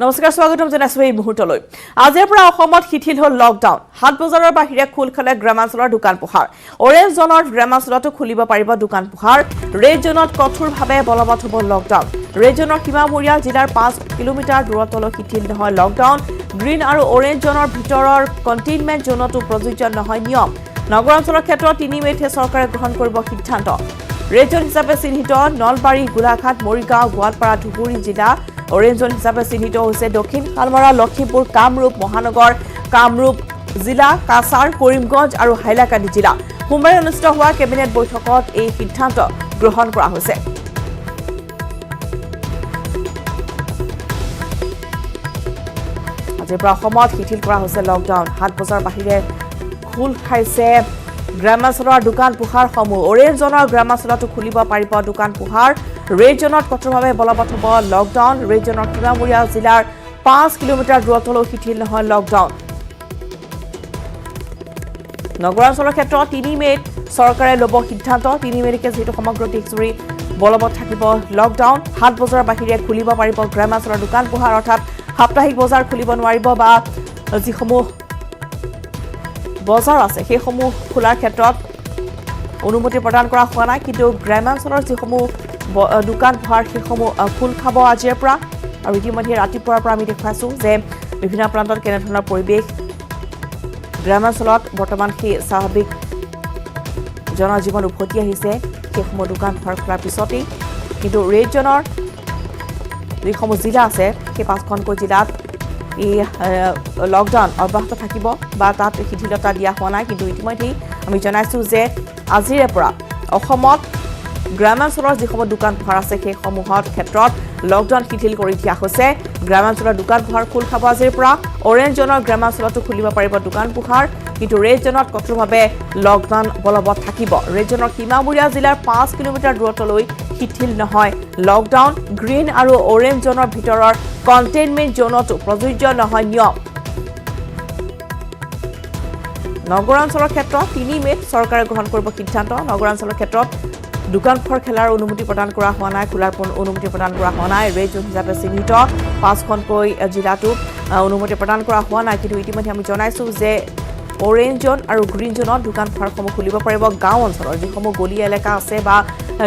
নমস্কাৰ স্বাগতম জনাইছো এই মুহূৰ্তলৈ আজিৰ পৰা অসমত শিথিল হ'ল লকডাউন 7 বজাৰৰ বাহিৰে খোল খালে গ্ৰামাঞ্চলৰ দোকান পোহাৰ অৰেঞ্জ জোনৰ গ্ৰামাঞ্চলতো খুলিব পাৰিব দোকান পোহাৰ ৰেড জোনত কঠোৰভাৱে বলবৎ হ'ব লকডাউন ৰেড জোনৰ সীমামূৰীয়া জিলাৰ 5 কিলোমিটাৰ দূৰত্বলৈ শিথিল নহয় লকডাউন গ্ৰীণ আৰু অৰেঞ্জ জোনৰ ভিতৰৰ কণ্টেইনমেণ্ট জোনতো প্ৰযোজ্য নহয় নিয়ম নগৰাঞ্চলৰ ক্ষেত্ৰত 3 মে'তে চৰকাৰে গ্ৰহণ কৰিব সিদ্ধান্ত ৰেড জোন হিচাপে চিহ্নিত নলবাৰী গোলাঘাট মৰিগাঁও গোৱালপাৰা ধুবুৰী জিলা অৰেঞ্জ জোন হিচাপে চিহ্নিত হৈছে দক্ষিণ শালমৰা লখিমপুৰ কামৰূপ মহানগৰ কামৰূপ জিলা কাছাৰ কৰিমগঞ্জ আৰু হাইলাকান্দি জিলা সোমবাৰে অনুষ্ঠিত হোৱা কেবিনেট বৈঠকত এই সিদ্ধান্ত গ্ৰহণ কৰা হৈছে আজিৰ পৰা অসমত শিথিল কৰা হৈছে লকডাউন 7 বজাৰ বাহিৰে খোল খাইছে গ্ৰামাঞ্চলৰ দোকান পোহাৰ সমূহ অৰেঞ্জ জোনৰ গ্ৰামাঞ্চলতো খুলিব পাৰিব দোকান পোহাৰ ৰেড জোনত কঠোৰভাৱে বলবৎ হ'ব লকডাউন ৰেড জোনৰ সীমামূৰীয়া জিলাৰ 5 কিলোমিটাৰ দূৰত্বলৈ শিথিল নহয় লকডাউন নগৰাঞ্চলৰ ক্ষেত্ৰত 3 মে'ত চৰকাৰে ল'ব সিদ্ধান্ত 3 মে'লৈকে যিহেতু সমগ্ৰ দেশজুৰি বলবৎ থাকিব লকডাউন 7 বজাৰ বাহিৰে খুলিব পাৰিব গ্ৰামাঞ্চলৰ দোকান পোহাৰ অৰ্থাৎ সাপ্তাহিক বজাৰ খুলিব নোৱাৰিব বা যিসমূহ বজাৰ আছে সেইসমূহ খোলাৰ ক্ষেত্ৰত অনুমতি প্ৰদান কৰা হোৱা নাই কিন্তু গ্ৰামাঞ্চলৰ যিসমূহ দোকান পোহাৰ সেইসমূহ খোল খাব আজিৰ পৰা আৰু ইতিমধ্যে ৰাতিপুৱাৰ পৰা আমি দেখুৱাইছোঁ যে বিভিন্ন প্ৰান্তত কেনেধৰণৰ পৰিৱেশ গ্ৰামাঞ্চলত বৰ্তমান সেই স্বাভাৱিক জনজীৱন উভতি আহিছে সেইসমূহ দোকান পোহাৰ খোলাৰ পিছতেই কিন্তু ৰেড জোনৰ যিসমূহ জিলা আছে সেই 5খনকৈ জিলাত এই লকডাউন অব্যাহত থাকিব বা তাত শিথিলতা দিয়া হোৱা নাই কিন্তু ইতিমধ্যেই আমি জনাইছোঁ যে আজিৰে পৰা অসমত গ্ৰামাঞ্চলৰ যিসমূহ দোকান পোহাৰ আছে সেইসমূহৰ ক্ষেত্ৰত লকডাউন শিথিল কৰি দিয়া হৈছে গ্ৰামাঞ্চলৰ দোকান পোহাৰ খোল খাব আজিৰ পৰা অৰেঞ্জ জোনৰ গ্ৰামাঞ্চলতো খুলিব পাৰিব দোকান পোহাৰ কিন্তু ৰেড জোনত কঠোৰভাৱে লকডাউন বলবৎ থাকিব ৰেড জোনৰ সীমামূৰীয়া জিলাৰ 5 কিলোমিটাৰ দূৰত্বলৈ শিথিল নহয় লকডাউন গ্ৰীণ আৰু অৰেঞ্জ জোনৰ ভিতৰৰ কণ্টেইনমেণ্ট জোনতো প্ৰযোজ্য নহয় নিয়ম নগৰাঞ্চলৰ ক্ষেত্ৰত 3 মে'ত চৰকাৰে গ্ৰহণ কৰিব সিদ্ধান্ত নগৰাঞ্চলৰ ক্ষেত্ৰত দোকান পোহাৰ খেলাৰ অনুমতি প্ৰদান কৰা হোৱা নাই খোলাৰ অনুমতি প্ৰদান কৰা হোৱা নাই ৰেড জোন হিচাপে চিহ্নিত 5খনকৈ জিলাতো অনুমতি প্ৰদান কৰা হোৱা নাই কিন্তু ইতিমধ্যে আমি জনাইছোঁ যে অৰেঞ্জ জোন আৰু গ্ৰীণ জোনত দোকান পোহাৰসমূহ খুলিব পাৰিব গাঁও অঞ্চলৰ যিসমূহ গলি এলেকা আছে বা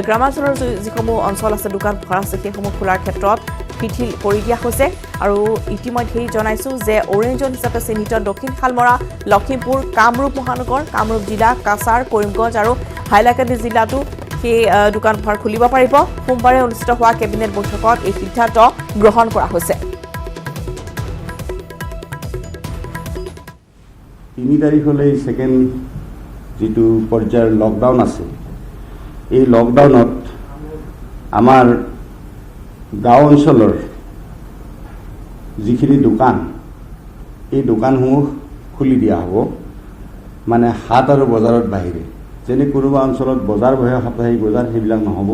গ্ৰামাঞ্চলৰ যিসমূহ অঞ্চল আছে দোকান পোহাৰ আছে সেইসমূহ খোলাৰ ক্ষেত্ৰত শিথিল কৰি দিয়া হৈছে আৰু ইতিমধ্যেই জনাইছোঁ যে অৰেঞ্জ জোন হিচাপে চিহ্নিত দক্ষিণ শালমৰা লখিমপুৰ কামৰূপ মহানগৰ কামৰূপ জিলা কাছাৰ কৰিমগঞ্জ আৰু হাইলাকান্দি জিলাতো সেই দোকান পোহাৰ খুলিব পাৰিব সোমবাৰে অনুষ্ঠিত হোৱা কেবিনেট বৈঠকত এই সিদ্ধান্ত গ্ৰহণ কৰা হৈছে 3 তাৰিখলৈ সেকেন্ড যিটো পৰ্যায়ৰ লকডাউন আছে এই লকডাউনত আমাৰ গাঁও অঞ্চলৰ যিখিনি দোকান এই দোকানসমূহ খুলি দিয়া হ'ব মানে হাট আৰু বজাৰত বাহিৰে যেনে কোনোবা অঞ্চলত বজাৰ বহে সাপ্তাহিক বজাৰ সেইবিলাক নহ'ব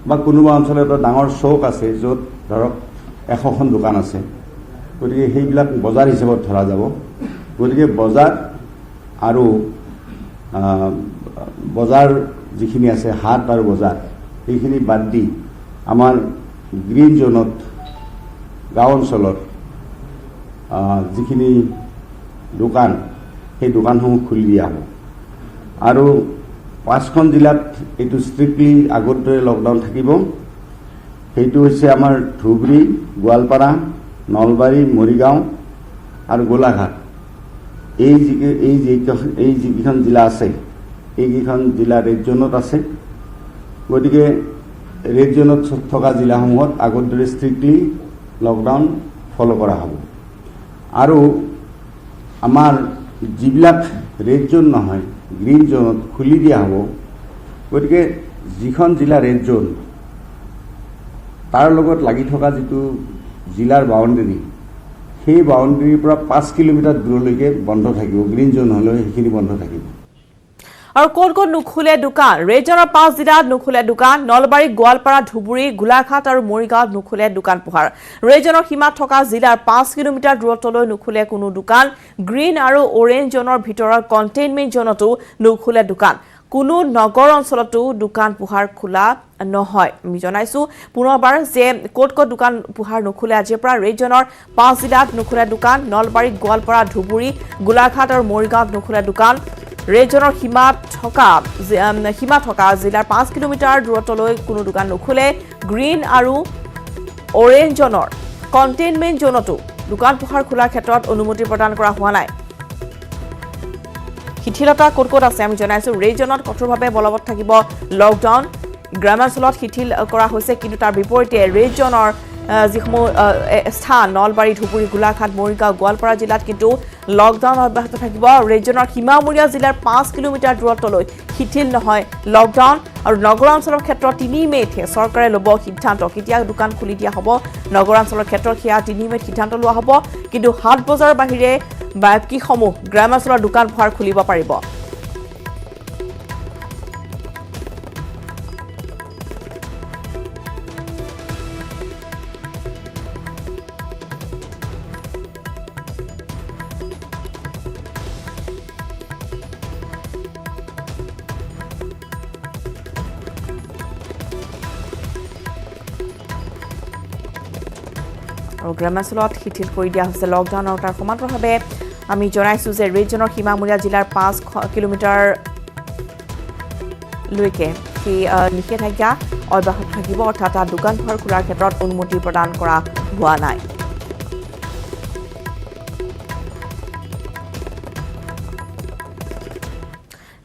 বা কোনোবা অঞ্চলত এটা ডাঙৰ চৌক আছে য'ত ধৰক 100খন দোকান আছে গতিকে সেইবিলাক বজাৰ হিচাপত ধৰা যাব গতিকে বজাৰ আৰু বজাৰ যিখিনি আছে হাট আৰু বজাৰ সেইখিনি বাদ দি আমাৰ গ্ৰীণ জোনত গাঁও অঞ্চলত যিখিনি দোকান সেই দোকানসমূহ খুলি দিয়া হ'ব আৰু 5খন জিলাত এইটো ষ্ট্ৰিক্টলি আগৰ দৰে লকডাউন থাকিব সেইটো হৈছে আমাৰ ধুবুৰী গোৱালপাৰা নলবাৰী মৰিগাঁও আৰু গোলাঘাট এই যিকেইখন জিলা আছে এইকেইখন জিলা ৰেড জোনত আছে গতিকে ৰেড জোনত থকা জিলাসমূহত আগৰ দৰে ষ্ট্ৰিক্টলি লকডাউন ফ'ল' কৰা হ'ব আৰু আমাৰ যিবিলাক ৰেড জোন নহয় গ্ৰীণ জোনত খুলি দিয়া হ'ব গতিকে যিখন জিলা ৰেড জোন তাৰ লগত লাগি থকা যিটো জিলাৰ বাউণ্ডেৰী সেই বাউণ্ডেৰীৰ পৰা 5 কিলোমিটাৰ দূৰলৈকে বন্ধ থাকিব গ্ৰীণ জোন হ'লেও সেইখিনি বন্ধ থাকিব আৰু কোন কোন নুখুলে দোকান ৰেড জোনৰ 5 জিলাত নুখুলে দোকান নলবাৰী গোৱালপাৰা ধুবুৰী গোলাঘাট আৰু মৰিগাঁৱত নুখুলে দোকান পোহাৰ ৰেড জোনৰ সীমাত থকা জিলাৰ 5 কিলোমিটাৰ দূৰত্বলৈ নুখুলে কোনো দোকান গ্ৰীণ আৰু অৰেঞ্জ জোনৰ ভিতৰৰ কণ্টেইনমেণ্ট জোনতো নুখুলে দোকান কোনো নগৰ অঞ্চলতো দোকান পোহাৰ খোলা নহয় আমি জনাইছো পুনৰবাৰ যে ক'ত ক'ত দোকান পোহাৰ নুখুলে আজিৰ পৰা ৰেজনৰ 5 জিলাত নুখুলে দোকান নলবাৰী গোৱালপাৰা ধুবুৰী গোলাঘাট আৰু মৰিগাঁৱত নুখুলে দোকান ৰেজনৰ সীমা থকা জিলাৰ 5 কিলোমিটাৰ দূৰত্বলৈ কোনো দোকান নুখুলে গ্ৰীণ আৰু অৰেঞ্জ জোনৰ কণ্টেইনমেণ্ট জোনতো দোকান পোহাৰ খোলাৰ ক্ষেত্ৰত অনুমতি প্ৰদান কৰা হোৱা নাই শিথিলতা ক'ত ক'ত আছে আমি জনাইছো ৰেজনত কঠোৰভাৱে বলবৎ থাকিব লকডাউন গ্ৰামাঞ্চলত শিথিল কৰা হৈছে কিন্তু তাৰ বিপৰীতে ৰেজনৰ যিসমূহ স্থান নলবাৰী ধুবুৰী গোলাঘাট মৰিগাঁও গোৱালপাৰা জিলাত কিন্তু লকডাউন অব্যাহত থাকিব ৰেজনৰ সীমামূৰীয়া জিলাৰ 5 কিলোমিটাৰ দূৰত্বলৈ শিথিল নহয় লকডাউন আৰু নগৰ অঞ্চলৰ ক্ষেত্ৰত 3 মে'তহে চৰকাৰে ল'ব সিদ্ধান্ত কেতিয়া দোকান খুলি দিয়া হ'ব নগৰ অঞ্চলৰ ক্ষেত্ৰত সেয়া 3 মে'ত সিদ্ধান্ত লোৱা হ'ব কিন্তু 7 বজাৰ বাহিৰে বাকীসমূহ গ্ৰামাঞ্চলৰ দোকান পোহাৰ খুলিব পাৰিব আৰু গ্ৰামাঞ্চলত শিথিল কৰি দিয়া হৈছে লকডাউন আৰু তাৰ সমান্তৰালভাৱে আমি জনাইছো যে ৰেজনৰ সীমামূৰীয়া জিলাৰ 5 কিলোমিটাৰ লৈকে সেই নিষেধাজ্ঞা অব্যাহত থাকিব অৰ্থাৎ তাত দোকান পোহাৰ খোলাৰ ক্ষেত্ৰত অনুমতি প্ৰদান কৰা হোৱা নাই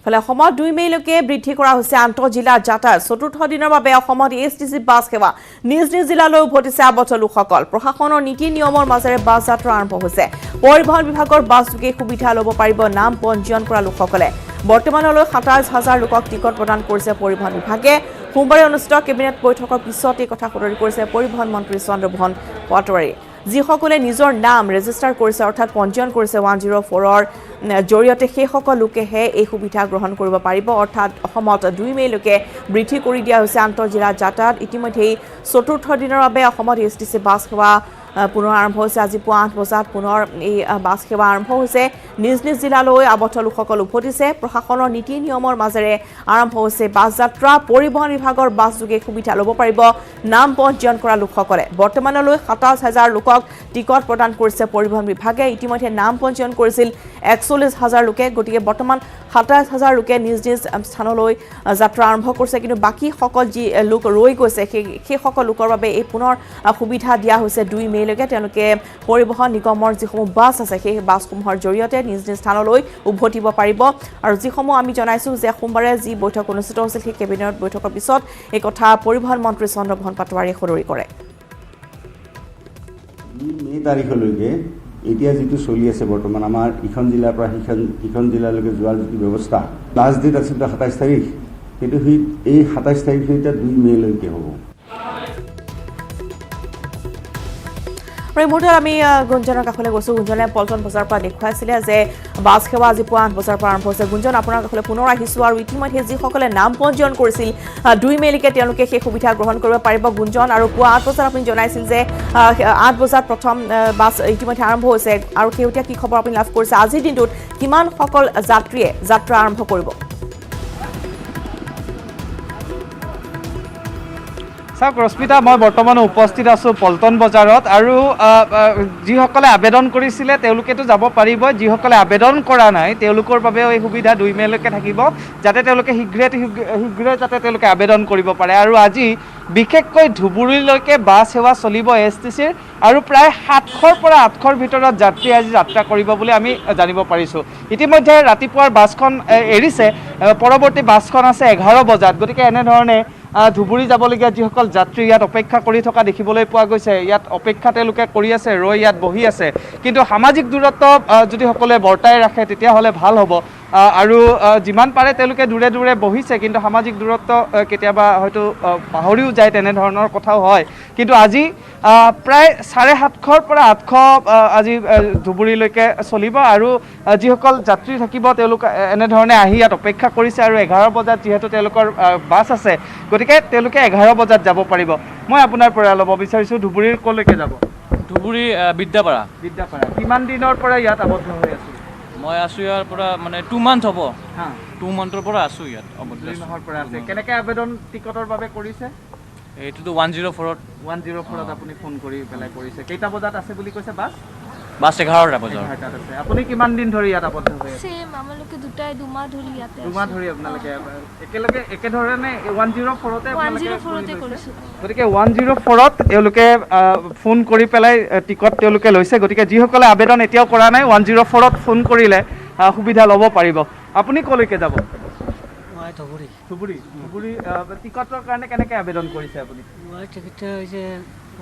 ফলে অসমত 2 মে'লৈকে বৃদ্ধি কৰা হৈছে আন্তঃজিলা যাতায়াত চতুৰ্থ দিনৰ বাবে অসমত এছটিচি বাছ সেৱা নিজ নিজ জিলালৈ উভতিছে আবদ্ধ লোকসকল প্ৰশাসনৰ নীতি নিয়মৰ মাজেৰে বাছ যাত্ৰা আৰম্ভ হৈছে পৰিবহণ বিভাগৰ বাছ যোগে সুবিধা ল'ব পাৰিব নাম পঞ্জীয়ন কৰা লোকসকলে বৰ্তমানলৈ 27,000 লোকক টিকট প্ৰদান কৰিছে পৰিবহণ বিভাগে সোমবাৰে অনুষ্ঠিত কেবিনেট বৈঠকৰ পিছত এই কথা সদৰি কৰিছে পৰিবহণ মন্ত্ৰী চন্দ্ৰমোহন পাটোৱাৰী যিসকলে নিজৰ নাম ৰেজিষ্টাৰ কৰিছে অৰ্থাৎ পঞ্জীয়ন কৰিছে 104ৰ জৰিয়তে সেই সকল লোকেহে এই সুবিধা গ্ৰহণ কৰিব পাৰিব অৰ্থাৎ অসমত 2 মে'লৈকে বৃদ্ধি কৰি দিয়া হৈছে আন্তঃজিলা যাতায়াত ইতিমধ্যেই চতুৰ্থ দিনৰ বাবে অসমত এছটিচি বাছ সেৱা পুনৰ আৰম্ভ হৈছে আজি পুৱা 8 বজাত পুনৰ এই বাছ সেৱা আৰম্ভ হৈছে নিজ নিজ জিলালৈ আবদ্ধ লোকসকল উভতিছে প্ৰশাসনৰ নীতি নিয়মৰ মাজেৰে আৰম্ভ হৈছে বাছ যাত্ৰা পৰিবহণ বিভাগৰ বাছ যোগে সুবিধা ল'ব পাৰিব নাম পঞ্জীয়ন কৰা লোকসকলে বৰ্তমানলৈ 27,000 লোকক টিকট প্ৰদান কৰিছে পৰিবহণ বিভাগে ইতিমধ্যে নাম পঞ্জীয়ন কৰিছিল 41,000 লোকে গতিকে বৰ্তমান 27,000 লোকে নিজ নিজ স্থানলৈ যাত্ৰা আৰম্ভ কৰিছে কিন্তু বাকী সকল যি লোক ৰৈ গৈছে সেই সকল লোকৰ বাবে এই পুনৰ সুবিধা দিয়া হৈছে 2 মে'লৈকে তেওঁলোকে পৰিবহণ নিগমৰ যিসমূহ বাছ আছে সেই বাছসমূহৰ জৰিয়তে নিজ নিজ স্থানলৈ উভতিব পাৰিব আৰু যিসমূহ আমি জনাইছো যে সোমবাৰে যি বৈঠক অনুষ্ঠিত হৈছিল সেই কেবিনেট বৈঠকৰ পিছত এই কথা পৰিবহণ মন্ত্ৰী চন্দ্ৰমোহন পাটোৱাৰীয়ে সদৰি কৰে 2 মে' তাৰিখলৈকে এতিয়া যিটো চলি আছে বৰ্তমান আমাৰ ইখন জিলাৰ পৰা সিখন জিলালৈকে যোৱাৰ যিটো ব্যৱস্থা লাষ্ট ডেট আছিল 27 তাৰিখ কিন্তু এই 27 তাৰিখ এতিয়া 2 মে'লৈকে হ'ব আৰু এই মুহূৰ্তত আমি গুঞ্জনৰ কাষলৈ গৈছোঁ গুঞ্জনে পল্টন বজাৰৰ পৰা দেখুৱাইছিলে যে বাছ সেৱা আজি পুৱা 8 বজাৰ পৰা আৰম্ভ হৈছে গুঞ্জন আপোনাৰ কাষলৈ পুনৰ আহিছোঁ আৰু ইতিমধ্যে যিসকলে নাম পঞ্জীয়ন কৰিছিল 2 মে'লৈকে তেওঁলোকে সেই সুবিধা গ্ৰহণ কৰিব পাৰিব গুঞ্জন আৰু পুৱা 8 বজাত আপুনি জনাইছিল যে 8 বজাত প্ৰথম বাছ ইতিমধ্যে আৰম্ভ হৈছে আৰু শেহতীয়া কি খবৰ আপুনি লাভ কৰিছে আজিৰ দিনটোত কিমানসকল যাত্ৰীয়ে যাত্ৰা আৰম্ভ কৰিব চাওক ৰশ্মিতা মই বৰ্তমান উপস্থিত আছোঁ পল্টন বজাৰত আৰু যিসকলে আবেদন কৰিছিলে তেওঁলোকেতো যাব পাৰিব যিসকলে আবেদন কৰা নাই তেওঁলোকৰ বাবেও এই সুবিধা 2 মে'লৈকে থাকিব যাতে তেওঁলোকে শীঘ্ৰে যাতে তেওঁলোকে আবেদন কৰিব পাৰে আৰু আজি বিশেষকৈ ধুবুৰীলৈকে বাছ সেৱা চলিব এছটিচিৰ আৰু প্ৰায় 700ৰ পৰা 800ৰ ভিতৰত যাত্ৰী আজি যাত্ৰা কৰিব বুলি আমি জানিব পাৰিছোঁ ইতিমধ্যে ৰাতিপুৱাৰ বাছখন এৰিছে পৰৱৰ্তী বাছখন আছে 11 বজাত গতিকে এনেধৰণে ধুবুৰী যাবলগীয়া যিসকল যাত্ৰী ইয়াত অপেক্ষা কৰি থকা দেখিবলৈ পোৱা গৈছে ইয়াত অপেক্ষা তেওঁলোকে কৰি আছে ৰৈ ইয়াত বহি আছে কিন্তু সামাজিক দূৰত্ব যদি সকলোৱে বৰ্তাই ৰাখে তেতিয়াহ'লে ভাল হ'ব আৰু যিমান পাৰে তেওঁলোকে দূৰে দূৰে বহিছে কিন্তু সামাজিক দূৰত্ব কেতিয়াবা হয়তো পাহৰিও যায় তেনেধৰণৰ কথাও হয় কিন্তু আজি প্ৰায় 750ৰ পৰা 800 আজি ধুবুৰীলৈকে চলিব আৰু যিসকল যাত্ৰী থাকিব তেওঁলোক এনেধৰণে আহি ইয়াত অপেক্ষা কৰিছে আৰু 11 বজাত যিহেতু তেওঁলোকৰ বাছ আছে গতিকে তেওঁলোকে 11 বজাত যাব পাৰিব মই আপোনাৰ পৰা ল'ব বিচাৰিছোঁ ধুবুৰীৰ ক'লৈকে যাব ধুবুৰী বিদ্যাপাৰা কিমান দিনৰ পৰা ইয়াত আবদ্ধ হৈ আছে মই আছোঁ ইয়াৰ পৰা মানে 2 মান্থ হ'ব 2 মান্থৰ পৰা আছোঁ ইয়াত আবদ্ধ 2 আছোঁ। মাহৰ পৰা আছে কেনেকৈ আবেদন টিকটৰ বাবে কৰিছে এইটোতো 104ত 104ত আপুনি ফোন কৰি পেলাই কৰিছে কেইটা বজাত আছে বুলি কৈছে বাছ বাছ 11টা বজাৰ 11টাত আছে আপুনি কিমান দিন ধৰি ইয়াত আবদ্ধ হৈ আছে সেম আমালোকে দুটাই দুমাহ ধৰি ইয়াতে দুমাহ ধৰি আপোনালোকে একেধৰণে 104তে আপোনালোকে 104তে কৰিছোঁ গতিকে 104ত তেওঁলোকে ফোন কৰি পেলাই টিকট তেওঁলোকে লৈছে গতিকে যিসকলে আবেদন এতিয়াও কৰা নাই 104ত ফোন কৰিলে সুবিধা ল'ব পাৰিব আপুনি ক'লৈকে যাব মই ধুবুৰী ধুবুৰী টিকটৰ কাৰণে কেনেকৈ আবেদন কৰিছে আপুনি মই টিকেটটো হৈছে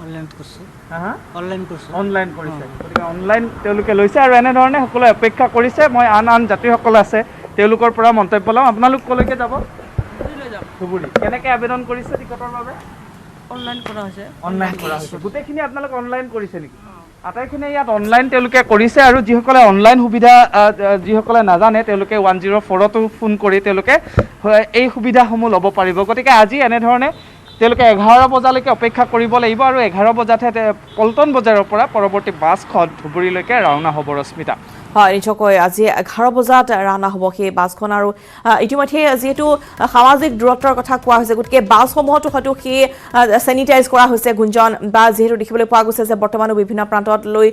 অনলাইন কৰিছোঁ হা অনলাইন কৰিছোঁ অনলাইন কৰিছে গতিকে অনলাইন তেওঁলোকে লৈছে আৰু এনেধৰণে সকলোৱে অপেক্ষা কৰিছে মই আন যাত্ৰীসকল আছে তেওঁলোকৰ পৰা মন্তব্য ল'ম আপোনালোক ক'লৈকে যাব ধুবুৰী কেনেকৈ আবেদন কৰিছে টিকটৰ বাবে অনলাইন কৰা হৈছে অনলাইন কৰা হৈছে গোটেইখিনি আপোনালোকে অনলাইন কৰিছে নেকি আটাইখিনি ইয়াত অনলাইন তেওঁলোকে কৰিছে আৰু যিসকলে অনলাইন সুবিধা যিসকলে নাজানে তেওঁলোকে 104তো ফোন কৰি তেওঁলোকে এই সুবিধাসমূহ ল'ব পাৰিব গতিকে আজি এনেধৰণে তেওঁলোকে 11 বজালৈকে অপেক্ষা কৰিব লাগিব আৰু 11 বজাতহে পল্টন বজাৰৰ পৰা পৰৱৰ্তী বাছখন ধুবুৰীলৈকে ৰাওনা হ'ব ৰশ্মিতা হয় নিশ্চয়কৈ আজি 11 বজাত ৰাওনা হ'ব সেই বাছখন আৰু ইতিমধ্যে যিহেতু সামাজিক দূৰত্বৰ কথা কোৱা হৈছে গতিকে বাছসমূহতো হয়তো সেই চেনিটাইজ কৰা হৈছে গুঞ্জন বা যিহেতু দেখিবলৈ পোৱা গৈছে যে বৰ্তমানো বিভিন্ন প্ৰান্তত লৈ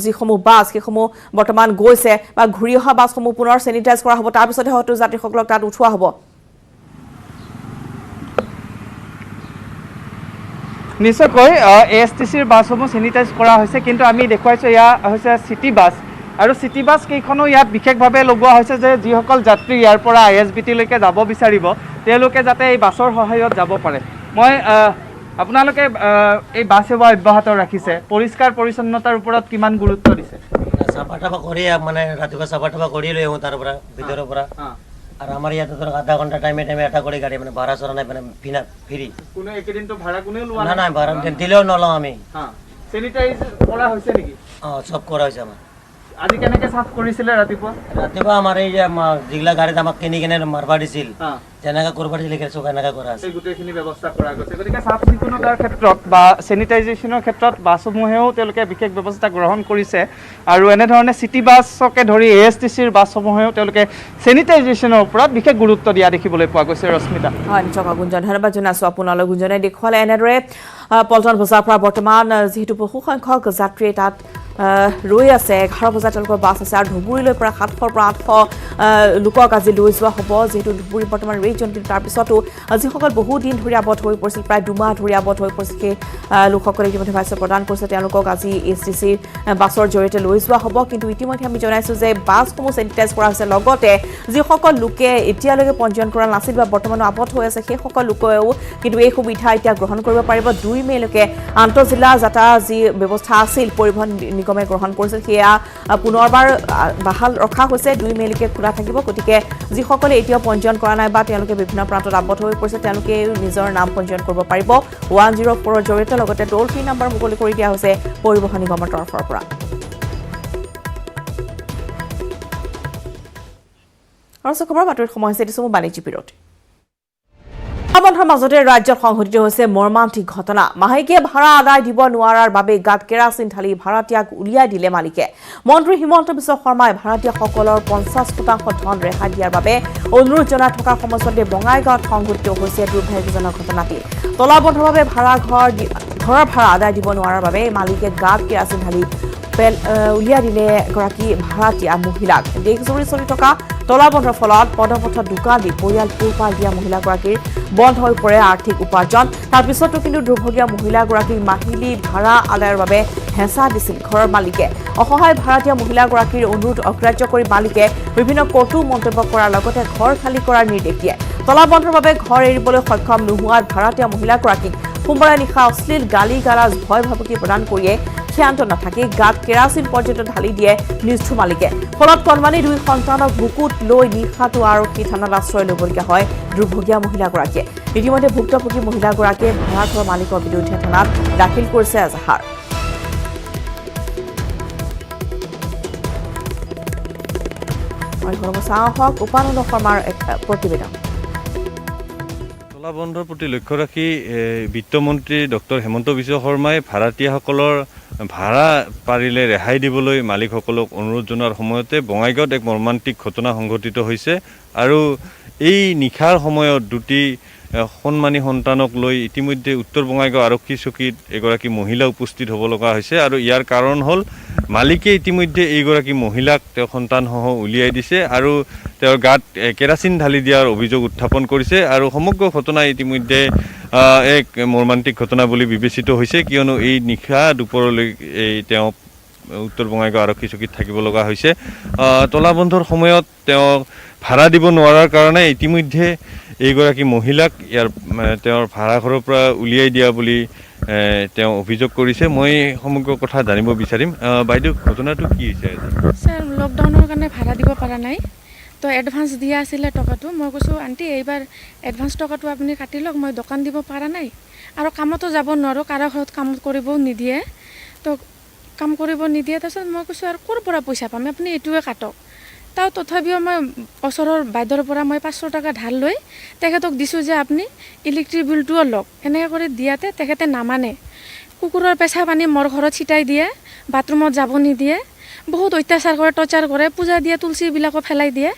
যিসমূহ বাছ সেইসমূহ বৰ্তমান গৈছে বা ঘূৰি অহা বাছসমূহ পুনৰ চেনিটাইজ কৰা হ'ব তাৰপিছতহে হয়তো যাত্ৰীসকলক তাত উঠোৱা হ'ব নিশ্চয়কৈ ASTCৰ বাছসমূহ চেনিটাইজ কৰা হৈছে কিন্তু আমি দেখুৱাইছোঁ এয়া হৈছে চিটি বাছ আৰু চিটি বাছ কেইখনো ইয়াত বিশেষভাৱে লগোৱা হৈছে যে যিসকল যাত্ৰী ইয়াৰ পৰা ISBTলৈকে যাব বিচাৰিব তেওঁলোকে যাতে এই বাছৰ সহায়ত যাব পাৰে মই আপোনালোকে এই বাছ সেৱা অব্যাহত ৰাখিছে পৰিষ্কাৰ পৰিচ্ছন্নতাৰ ওপৰত কিমান গুৰুত্ব দিছে চাফা টাফা কৰি মানে ৰাতিপুৱা চাফা টাফা কৰি লৈ আহোঁ তাৰ পৰা ভিতৰৰ পৰা আৰু আমাৰ ইয়াতে ধৰক আধা ঘণ্টা টাইমে এটা কৰি গাড়ী মানে ভাড়া চৰা নাই মানে বিনা ফ্ৰী কোনো একেদিনটো ভাড়া কোনেও লোৱা নাই নাই ভাড়া দিলেও নলওঁ আমি চেনিটাইজ কৰা হৈছে নেকি চব কৰা হৈছে আমাৰ আজি কেনেকৈ চাফ কৰিছিলে ৰাতিপুৱা আমাৰ এই যে যিগিলা গাড়ীত আমাক কিনি কিনে মাৰবা দিছিল যেনেকৈ কৰিব দিছিলে চব এনেকৈ কৰা আছে গোটেইখিনি ব্যৱস্থা কৰা গৈছে গতিকে চাফ চিকুণতাৰ ক্ষেত্ৰত বা চেনিটাইজেশ্যনৰ ক্ষেত্ৰত বাছসমূহেও তেওঁলোকে বিশেষ ব্যৱস্থা গ্ৰহণ কৰিছে আৰু এনেধৰণে চিটি বাছকে ধৰি ASTCৰ বাছসমূহেও তেওঁলোকে চেনিটাইজেশ্যনৰ ওপৰত বিশেষ গুৰুত্ব দিয়া দেখিবলৈ পোৱা গৈছে ৰশ্মিতা হয় নিশ্চয় গুঞ্জন ধন্যবাদ জনাইছোঁ আপোনালৈ গুঞ্জনে দেখুৱালে এনেদৰে পল্টন বজাৰৰ পৰা বৰ্তমান যিহেতু বহু সংখ্যক যাত্ৰীয়ে তাত ৰৈ আছে 11 বজাত তেওঁলোকৰ বাছ আছে আৰু ধুবুৰীলৈ পৰা 700 পৰা 800 লোকক আজি লৈ যোৱা হ'ব যিহেতু ধুবুৰী বৰ্তমান ৰেড জোন তাৰপিছতো যিসকল বহু দিন ধৰি আবদ্ধ হৈ পৰিছিল প্ৰায় দুমাহ ধৰি আবদ্ধ হৈ পৰিছিল সেই লোকসকলে ইতিমধ্যে ভাষ্য প্ৰদান কৰিছে তেওঁলোকক আজি ASTCৰ বাছৰ জৰিয়তে লৈ যোৱা হ'ব কিন্তু ইতিমধ্যে আমি জনাইছোঁ যে বাছসমূহ চেনিটাইজ কৰা হৈছে লগতে যিসকল লোকে এতিয়ালৈকে পঞ্জীয়ন কৰা নাছিল বা বৰ্তমানো আবদ্ধ হৈ আছে সেইসকল লোকেও কিন্তু এই সুবিধা এতিয়া গ্ৰহণ কৰিব পাৰিব 2 মেলৈকে আন্তঃজিলা যাত্ৰা যি ব্যৱস্থা আছিল পৰিবহণ নিগমে গ্ৰহণ কৰিছিল সেয়া পুনৰবাৰ বাহাল ৰখা হৈছে 2 মেলৈকে খোলা থাকিব গতিকে যিসকলে এতিয়াও পঞ্জীয়ন কৰা নাই বা তেওঁলোকে বিভিন্ন প্ৰান্তত আবদ্ধ হৈ পৰিছে তেওঁলোকে নিজৰ নাম পঞ্জীয়ন কৰিব পাৰিব 104ৰ জৰিয়তে লগতে টোল ফ্ৰী নম্বৰ মুকলি কৰি দিয়া হৈছে পৰিবহণ নিগমৰ তৰফৰ পৰা আৰু খবৰ বাতৰিত সময় হৈছে দিছোঁ বাণিজ্য বিৰতি বন্ধৰ মাজতে ৰাজ্যত সংঘটিত হৈছে মৰ্মান্তিক ঘটনা মাহেকীয়া ভাড়া আদায় দিব নোৱাৰাৰ বাবে গাত কেৰাচিন ঢালি ভাড়াতীয়াক উলিয়াই দিলে মালিকে মন্ত্ৰী হিমন্ত বিশ্ব শৰ্মাই ভাড়াতীয়াসকলৰ 50% ধন ৰেহাই দিয়াৰ বাবে অনুৰোধ জনাই থকাৰ সময়তে বঙাইগাঁৱত সংঘটিত হৈছে দুৰ্ভাগ্যজনক ঘটনাটি তলাবন্ধভাৱে ঘৰৰ ভাড়া আদায় দিব নোৱাৰাৰ বাবে মালিকে গাত কেৰাচিন ঢালি উলিয়াই দিলে এগৰাকী ভাড়াতীয়া মহিলাক দেশজুৰি চলি থকা তলাবন্ধৰ ফলত পদপথত দোকান দি পৰিয়াল পোহপাল দিয়া মহিলাগৰাকীৰ বন্ধ হৈ পৰে আৰ্থিক উপাৰ্জন তাৰপিছতো কিন্তু দুৰ্ভগীয়া মহিলাগৰাকীক মাহিলী ভাড়া আদায়ৰ বাবে হেঁচা দিছিল ঘৰৰ মালিকে অসহায় ভাড়াতীয়া মহিলাগৰাকীৰ অনুৰোধ অগ্ৰাহ্য কৰি মালিকে বিভিন্ন কটু মন্তব্য কৰাৰ লগতে ঘৰ খালী কৰাৰ নিৰ্দেশ দিয়ে তলাবন্ধৰ বাবে ঘৰ এৰিবলৈ সক্ষম নোহোৱাত ভাড়াতীয়া মহিলাগৰাকীক সোমবাৰে নিশা অশ্লীল গালি গালাজ ভয় ভাবুকি প্ৰদান কৰিয়ে ক্ষান্ত নাথাকি গাত কেৰাচিন পৰ্যন্ত ঢালি দিয়ে নিষ্ঠুৰ মালিকে ফলত কণমানি 2 সন্তানক বুকুত লৈ নিশাটো আৰক্ষী থানাত আশ্ৰয় ল'বলগীয়া হয় দুৰ্ভগীয়া মহিলাগৰাকীয়ে ইতিমধ্যে ভুক্তভোগী মহিলাগৰাকীয়ে ভাড়াঘৰ মালিকৰ বিৰুদ্ধে থানাত দাখিল কৰিছে এজাহাৰ উপানন্দ শৰ্মাৰ প্ৰতিবেদন তলাবন্ধৰ প্ৰতি লক্ষ্য ৰাখি বিত্তমন্ত্ৰী ডক্টৰ হেমন্ত বিশ্ব শৰ্মাই ভাড়াতীয়াসকলৰ ভাড়া পাৰিলে ৰেহাই দিবলৈ মালিকসকলক অনুৰোধ জনোৱাৰ সময়তে বঙাইগাঁৱত এক মৰ্মান্তিক ঘটনা সংঘটিত হৈছে আৰু এই নিশাৰ সময়ত দুটি সন্মানী সন্তানক লৈ ইতিমধ্যে উত্তৰ বঙাইগাঁও আৰক্ষী চকীত এগৰাকী মহিলা উপস্থিত হ'ব লগা হৈছে আৰু ইয়াৰ কাৰণ হ'ল মালিকে ইতিমধ্যে এইগৰাকী মহিলাক তেওঁৰ সন্তানসহ উলিয়াই দিছে আৰু তেওঁৰ গাত কেৰাচিন ঢালি দিয়াৰ অভিযোগ উত্থাপন কৰিছে আৰু সমগ্ৰ ঘটনা ইতিমধ্যে এক মৰ্মান্তিক ঘটনা বুলি বিবেচিত হৈছে কিয়নো এই নিশা দুপৰলৈ তেওঁ উত্তৰ বঙাইগাঁও আৰক্ষী চকীত থাকিব লগা হৈছে তলাবন্ধৰ সময়ত তেওঁ ভাড়া দিব নোৱাৰাৰ কাৰণে ইতিমধ্যে এইগৰাকী মহিলাক তেওঁৰ ভাড়াঘৰৰ পৰা উলিয়াই দিয়া বুলি তেওঁ অভিযোগ কৰিছে মই সমগ্ৰ কথা জানিব বিচাৰিম বাইদেউ ঘটনাটো কি হৈছে স্যাৰ লকডাউনৰ কাৰণে ভাড়া দিব পৰা নাই তো এডভান্স দিয়া আছিলে টকাটো মই কৈছোঁ আণ্টি এইবাৰ এডভান্স টকাটো আপুনি কাটি লওক মই দোকান দিব পৰা নাই আৰু কামতো যাব নোৱাৰোঁ কাৰো ঘৰত কাম কৰিবও নিদিয়ে তো কাম কৰিব নিদিয়ে তাৰপিছত মই কৈছোঁ আৰু ক'ৰ পৰা পইচা পাম আপুনি এইটোৱে কাটক তাও তথাপিও মই ওচৰৰ বাইদেউৰ পৰা মই 500 টকা ধাৰ লৈ তেখেতক দিছোঁ যে আপুনি ইলেক্ট্ৰিক বিলটোও লওক এনেকৈ কৰি দিয়াতে তেখেতে নামানে কুকুৰৰ পেচাব আনি মোৰ ঘৰত ছিটাই দিয়ে বাথৰুমত যাব নিদিয়ে বহুত অত্যাচাৰ কৰে টৰ্চাৰ কৰে পূজা দিয়ে তুলসীবিলাকো পেলাই দিয়ে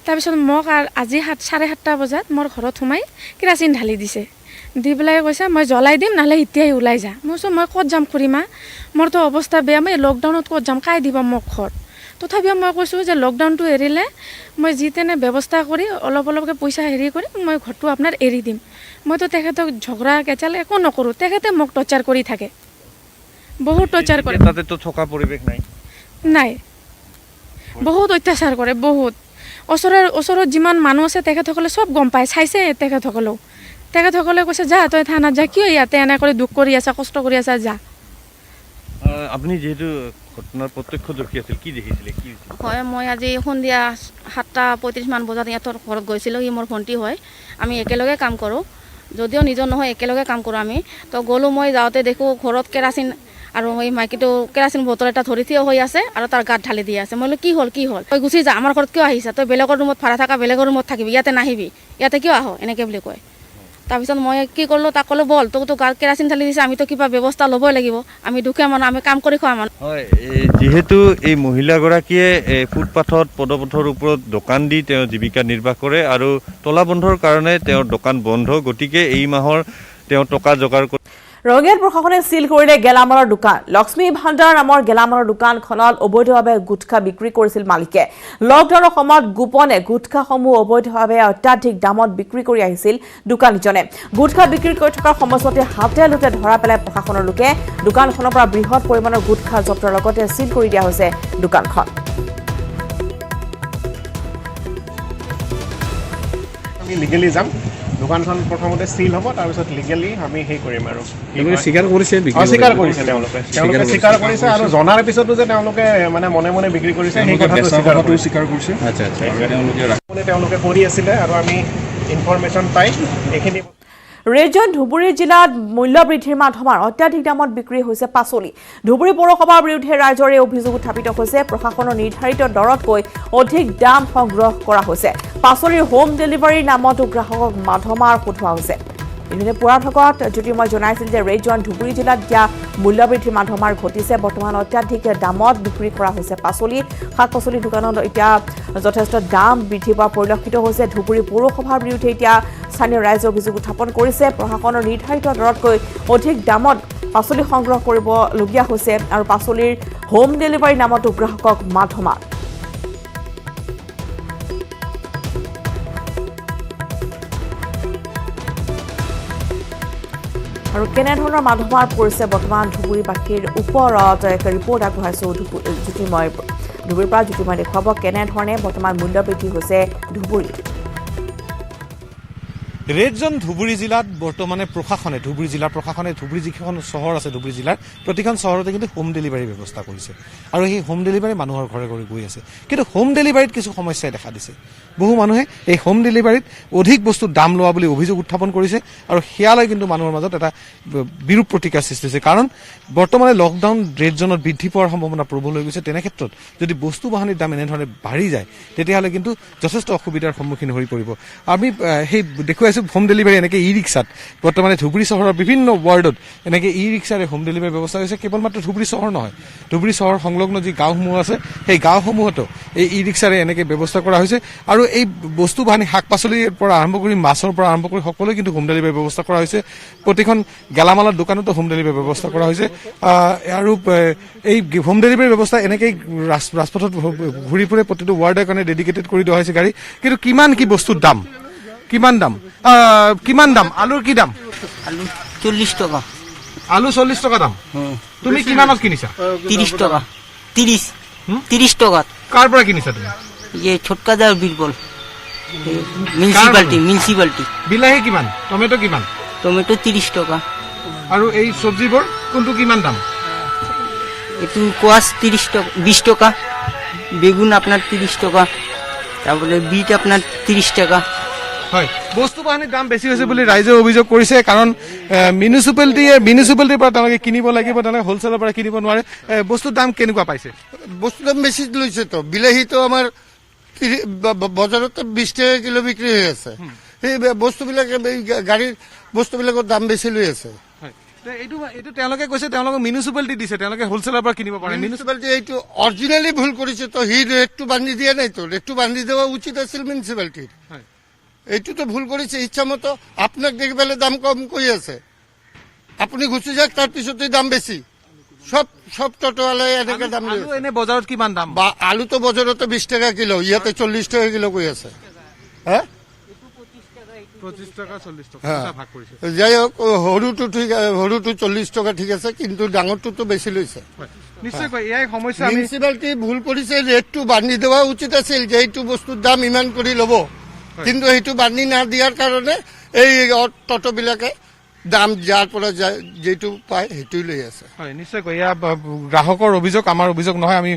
তাৰপিছত মোক আজি 7:30 বজাত মোৰ ঘৰত সোমাই কেৰাচিন ঢালি দিছে দি পেলাই কৈছে মই জ্বলাই দিম নহ'লে এতিয়াই ওলাই যা মই কৈছোঁ মই ক'ত যাম খুৰীমা মোৰতো অৱস্থা বেয়া মই লকডাউনত ক'ত যাম কাই দিব মোক ঘৰত তথাপিও মই কৈছোঁ যে লকডাউনটো এৰিলে মই যি তেনে ব্যৱস্থা কৰি অলপকৈ পইচা হেৰি কৰি মই ঘৰটো আপোনাৰ এৰি দিম মইতো তেখেতক ঝগড়া কেঁচাল একো নকৰোঁ তেখেতে মোক টৰ্চাৰ কৰি থাকে বহুত টৰ্চাৰ কৰে তাতেতো থকা পৰিৱেশ নাই বহুত অত্যাচাৰ কৰে বহুত ওচৰত যিমান মানুহ আছে তেখেতসকলে চব গম পায় চাইছে তেখেতসকলে কৈছে যা তই থানাত যা কিয় ইয়াতে এনে কৰি দুখ কৰি আছা কষ্ট কৰি আছা যা আপুনি যেহেতু ঘটনাৰ প্ৰত্যক্ষদৰ্শী আছিল কি দেখিছিলে কি হয় মই আজি সন্ধিয়া 7:35 মান বজাত ইহঁতৰ ঘৰত গৈছিলোঁ ই মোৰ ভণ্টি হয় আমি একেলগে কাম কৰোঁ যদিও নিজৰ নহয় একেলগে কাম কৰোঁ আমি তো গ'লোঁ মই যাওঁতে দেখোঁ ঘৰত কেৰাচিন আৰু এই মাইকীটো কেৰাচিন বটল এটা ধৰি থিয় হৈ আছে আৰু তাৰ গাত ঢালি দি আছে মই বোলো কি হ'ল তই গুচি যা আমাৰ ঘৰত কিয় আহিছা তই বেলেগৰ ৰুমত ভাড়া থাকা বেলেগৰ ৰুমত থাকিবি ইয়াতে নাহিবি ইয়াতে কিয় আহ এনেকৈ বুলি কয় তাৰপিছত মই কি কৰিলোঁ তাক ক'লোঁ বল তোকতো গাত কেৰাচিন ঢালি দিছে আমিতো কিবা ব্যৱস্থা ল'বই লাগিব আমি দুখীয়া মানুহ আমি কাম কৰি খোৱা মানুহ হয় যিহেতু এই মহিলাগৰাকীয়ে ফুটপাথত পদপথৰ ওপৰত দোকান দি তেওঁ জীৱিকা নিৰ্বাহ কৰে আৰু তলাবন্ধৰ কাৰণে তেওঁৰ দোকান বন্ধ গতিকে এই মাহৰ তেওঁ টকা যোগাৰ কৰে ৰঙিয়াত প্ৰশাসনে চিল কৰিলে গেলামালৰ দোকান লক্ষ্মী ভাণ্ডাৰ নামৰ গেলামালৰ দোকানখনত অবৈধভাৱে গুটখা বিক্ৰী কৰিছিল মালিকে লকডাউনৰ সময়ত গোপনে গুটখাসমূহ অবৈধভাৱে অত্যাধিক দামত বিক্ৰী কৰি আহিছিল দোকানীজনে গুটখা বিক্ৰী কৰি থকাৰ সময়তে হাতে লোটে ধৰা পেলাই প্ৰশাসনৰ লোকে দোকানখনৰ পৰা বৃহৎ পৰিমাণৰ গুটখা জব্দৰ লগতে চিল কৰি দিয়া হৈছে দোকানখন আমি লিগেলি যাম দোকানখন প্ৰথমতে সিল হ'ব তাৰপিছত লিগেলি আমি হেই কৰিম আৰু স্বীকাৰ কৰিছে তেওঁলোকে স্বীকাৰ কৰিছে আৰু জনাৰ পিছতো যে তেওঁলোকে মানে মনে মনে বিক্ৰী কৰিছে সেই কথাটো স্বীকাৰ কৰিছে তেওঁলোকে কৰি আছিলে আৰু আমি ইনফৰমেশ্যন পাই এইখিনি ৰেজন ধুবুৰী জিলাত মূল্য বৃদ্ধিৰ মাধ্যমৰ অত্যাধিক দামত বিক্ৰী হৈছে পাচলি ধুবুৰী পৌৰসভাৰ বিৰুদ্ধে ৰাইজৰ এই অভিযোগ উত্থাপিত হৈছে প্ৰশাসনৰ নিৰ্ধাৰিত দৰতকৈ অধিক দাম সংগ্ৰহ কৰা হৈছে পাচলিৰ হোম ডেলিভাৰীৰ নামতো গ্ৰাহকক মাধমাৰ সোধোৱা হৈছে ইপিনে পুৱাৰ ভাগত জ্যোতিৰ্ময় জনাইছিল যে ৰেজন ধুবুৰী জিলাত দিয়া মূল্য বৃদ্ধিৰ মাধ্যমাৰ ঘটিছে বৰ্তমান অত্যাধিক দামত বিক্ৰী কৰা হৈছে পাচলি শাক পাচলি দোকানত এতিয়া যথেষ্ট দাম বৃদ্ধি পোৱা পৰিলক্ষিত হৈছে ধুবুৰী পৌৰসভাৰ বিৰুদ্ধে এতিয়া স্থানীয় ৰাইজে অভিযোগ উত্থাপন কৰিছে প্ৰশাসনৰ নিৰ্ধাৰিত দৰতকৈ অধিক দামত পাচলি সংগ্ৰহ কৰিবলগীয়া হৈছে আৰু পাচলিৰ হোম ডেলিভাৰীৰ নামতো গ্ৰাহকক মাধমাৰ আৰু কেনেধৰণৰ মাধমাৰ পৰিছে বৰ্তমান ধুবুৰীবাসীৰ ওপৰত এক ৰিপৰ্ট আগবঢ়াইছোঁ জ্যোতিৰ্ময় ধুবুৰীৰ পৰা জ্যোতিৰ্ময় দেখুৱাব কেনেধৰণে বৰ্তমান মূল্য বৃদ্ধি হৈছে ধুবুৰীত ৰেড জোন ধুবুৰী জিলাত বৰ্তমানে প্ৰশাসনে ধুবুৰী জিলাৰ প্ৰশাসনে ধুবুৰী যিখন চহৰ আছে ধুবুৰী জিলাৰ প্ৰতিখন চহৰতে কিন্তু হোম ডেলিভাৰী ব্যৱস্থা কৰিছে আৰু সেই হোম ডেলিভাৰী মানুহৰ ঘৰে ঘৰে গৈ আছে কিন্তু হোম ডেলিভাৰীত কিছু সমস্যাই দেখা দিছে বহু মানুহে এই হোম ডেলিভাৰীত অধিক বস্তু দাম লোৱা বুলি অভিযোগ উত্থাপন কৰিছে আৰু সেয়ালৈ কিন্তু মানুহৰ মাজত এটা বিৰূপ প্ৰতিক্ৰিয়াৰ সৃষ্টি হৈছে কাৰণ বৰ্তমানে লকডাউন ৰেড জোনত বৃদ্ধি পোৱাৰ সম্ভাৱনা প্ৰবল হৈ গৈছে তেনে ক্ষেত্ৰত যদি বস্তু বাহনিৰ দাম এনেধৰণে বাঢ়ি যায় তেতিয়াহ'লে কিন্তু যথেষ্ট অসুবিধাৰ সন্মুখীন হৈ পৰিব আমি সেই দেখুৱাইছোঁ পাইছোঁ হোম ডেলিভাৰী এনেকৈ ই ৰিক্সাত বৰ্তমানে ধুবুৰী চহৰৰ বিভিন্ন ৱাৰ্ডত এনেকৈ ই ৰিক্সাৰে হোম ডেলিভাৰী ব্যৱস্থা হৈছে। কেৱল মাত্ৰ ধুবুৰী চহৰ নহয়, ধুবুৰী চহৰ সংলগ্ন যি গাঁওসমূহ আছে সেই গাঁওসমূহতো এই ই ৰিক্সাৰে এনেকৈ ব্যৱস্থা কৰা হৈছে। আৰু এই বস্তু বাহানি শাক পাচলিৰ পৰা আৰম্ভ কৰি মাছৰ পৰা আৰম্ভ কৰি সকলোৱে কিন্তু হোম ডেলিভাৰী ব্যৱস্থা কৰা হৈছে। প্ৰতিখন গেলামালৰ দোকানতো হোম ডেলিভাৰী ব্যৱস্থা কৰা হৈছে। আৰু এই হোম ডেলিভাৰী ব্যৱস্থা এনেকেই ৰাজপথত ঘূৰি ফুৰে, প্ৰতিটো ৱাৰ্ডৰ কাৰণে ডেডিকেটেড কৰি দিয়া হৈছে গাড়ী। কিন্তু কিমান কি বস্তুৰ দাম, কিমান দাম আলুৰ কি দাম? আলু 40 টাকা, আলু 40 টকা দাম। তুমি কিমানত কিনিছা? 30 টাকা, 30 টাকা। কাৰ পৰা কিনিছা তুমি? ये छोटका दार बीरबल म्यूनिसिपालिटी। বিলাহী কিমান? টমেটো কিমান? टमेटो 30 টাকা। আৰু এই চব্জিবোৰ কোনটো কিমান দাম? একটু কোয়াশ 30 টাকা, 20 টাকা। বেগুন আপনার 30 টাকা, তারপরে বিট আপনার 30 টাকা। হয়, বস্তু বাহানিৰ দাম বেছি হৈছে বুলি ৰাইজে অভিযোগ কৰিছে। কাৰণ মিউনিচিপালিটিৰ পৰা তেওঁলোকে কিনিব লাগিব, তেওঁলোকে হোলচেলৰ পৰা কিনিব নোৱাৰে। বস্তুৰ দাম কেনেকুৱা পাইছে? বস্তুৰ দাম বেছি লৈছে। তো বিলাহীটো আমাৰ বজাৰত 20 টাকা কিলো বিক্ৰী হৈ আছে। সেই বস্তুবিলাকে গাড়ীৰ বস্তুবিলাকৰ দাম বেছি লৈ আছে। এইটো তেওঁলোকে কৈছে তেওঁলোকে মিউনিচিপালিটি দিছে, তেওঁলোকে হোলচেলৰ পৰা কিনিব পাৰে। মিউনিচিপালিটি এইটো অৰিজিনেলি ভুল কৰিছে। তো সি ৰেটটো বান্ধি দিয়া নাই, তো ৰেটটো বান্ধি দেওয়া উচিত আছিল মিউনিচিপালিটিৰ। এইটোতো ভুল কৰিছে ইচ্ছামতো। আপোনাক দেখি পেলাই দাম কম কৰি আছে, আপুনি গুচি যাওক, তাৰ পিছতে দাম বেছি। সব টোটোৱালাই এনেকে দাম লৈ আছে। এনে বজাৰত কিমান দাম? আলুটো বজাৰতে 20 টাকা কিলো, ইয়াতে 40 টাকা কিলো কৈ আছে। হা, 25 টাকা 40 টাকা ভাগ কৰিছে। যাই হোক, সৰুটো 40 টাকা ঠিক আছে, কিন্তু ডাঙৰটোতো বেছি লৈছে। নিশ্চয়কৈ এয়াই সমস্যা। মিউনিচিপালিটি ভুল কৰিছে, ৰেটটো বান্ধি দেওয়া উচিত আছিল যে এইটো বস্তুৰ দাম ইমান কৰি ল'ব। কিন্তু সেইটো বান্ধি না দিয়াৰ কাৰণে এই টোটোবিলাকে দাম যাৰ পৰা যেইটো পায় সেইটোই লৈ আছে। হয়, নিশ্চয়কৈ এয়া গ্ৰাহকৰ অভিযোগ, আমাৰ অভিযোগ নহয়। আমি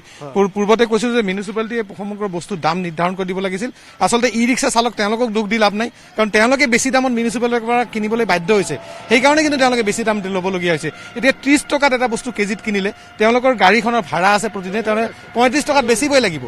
পূৰ্বতে কৈছো যে মিউনিচিপালিটিয়ে সমগ্ৰ বস্তুৰ দাম নিৰ্ধাৰণ কৰি দিব লাগিছিল। আচলতে ই ৰিক্সা চালক তেওঁলোকক দুখ দি লাভ নাই, কাৰণ তেওঁলোকে বেছি দামত মিউনিচিপালিটিৰ পৰা কিনিবলৈ বাধ্য হৈছে। সেইকাৰণে কিন্তু তেওঁলোকে বেছি দাম ল'বলগীয়া হৈছে। এতিয়া 30 টকাত এটা বস্তু কেজিত কিনিলে তেওঁলোকৰ গাড়ীখনৰ ভাড়া আছে প্ৰতিদিনে, তেওঁলোকে 35 টকাত বেচিবই লাগিব।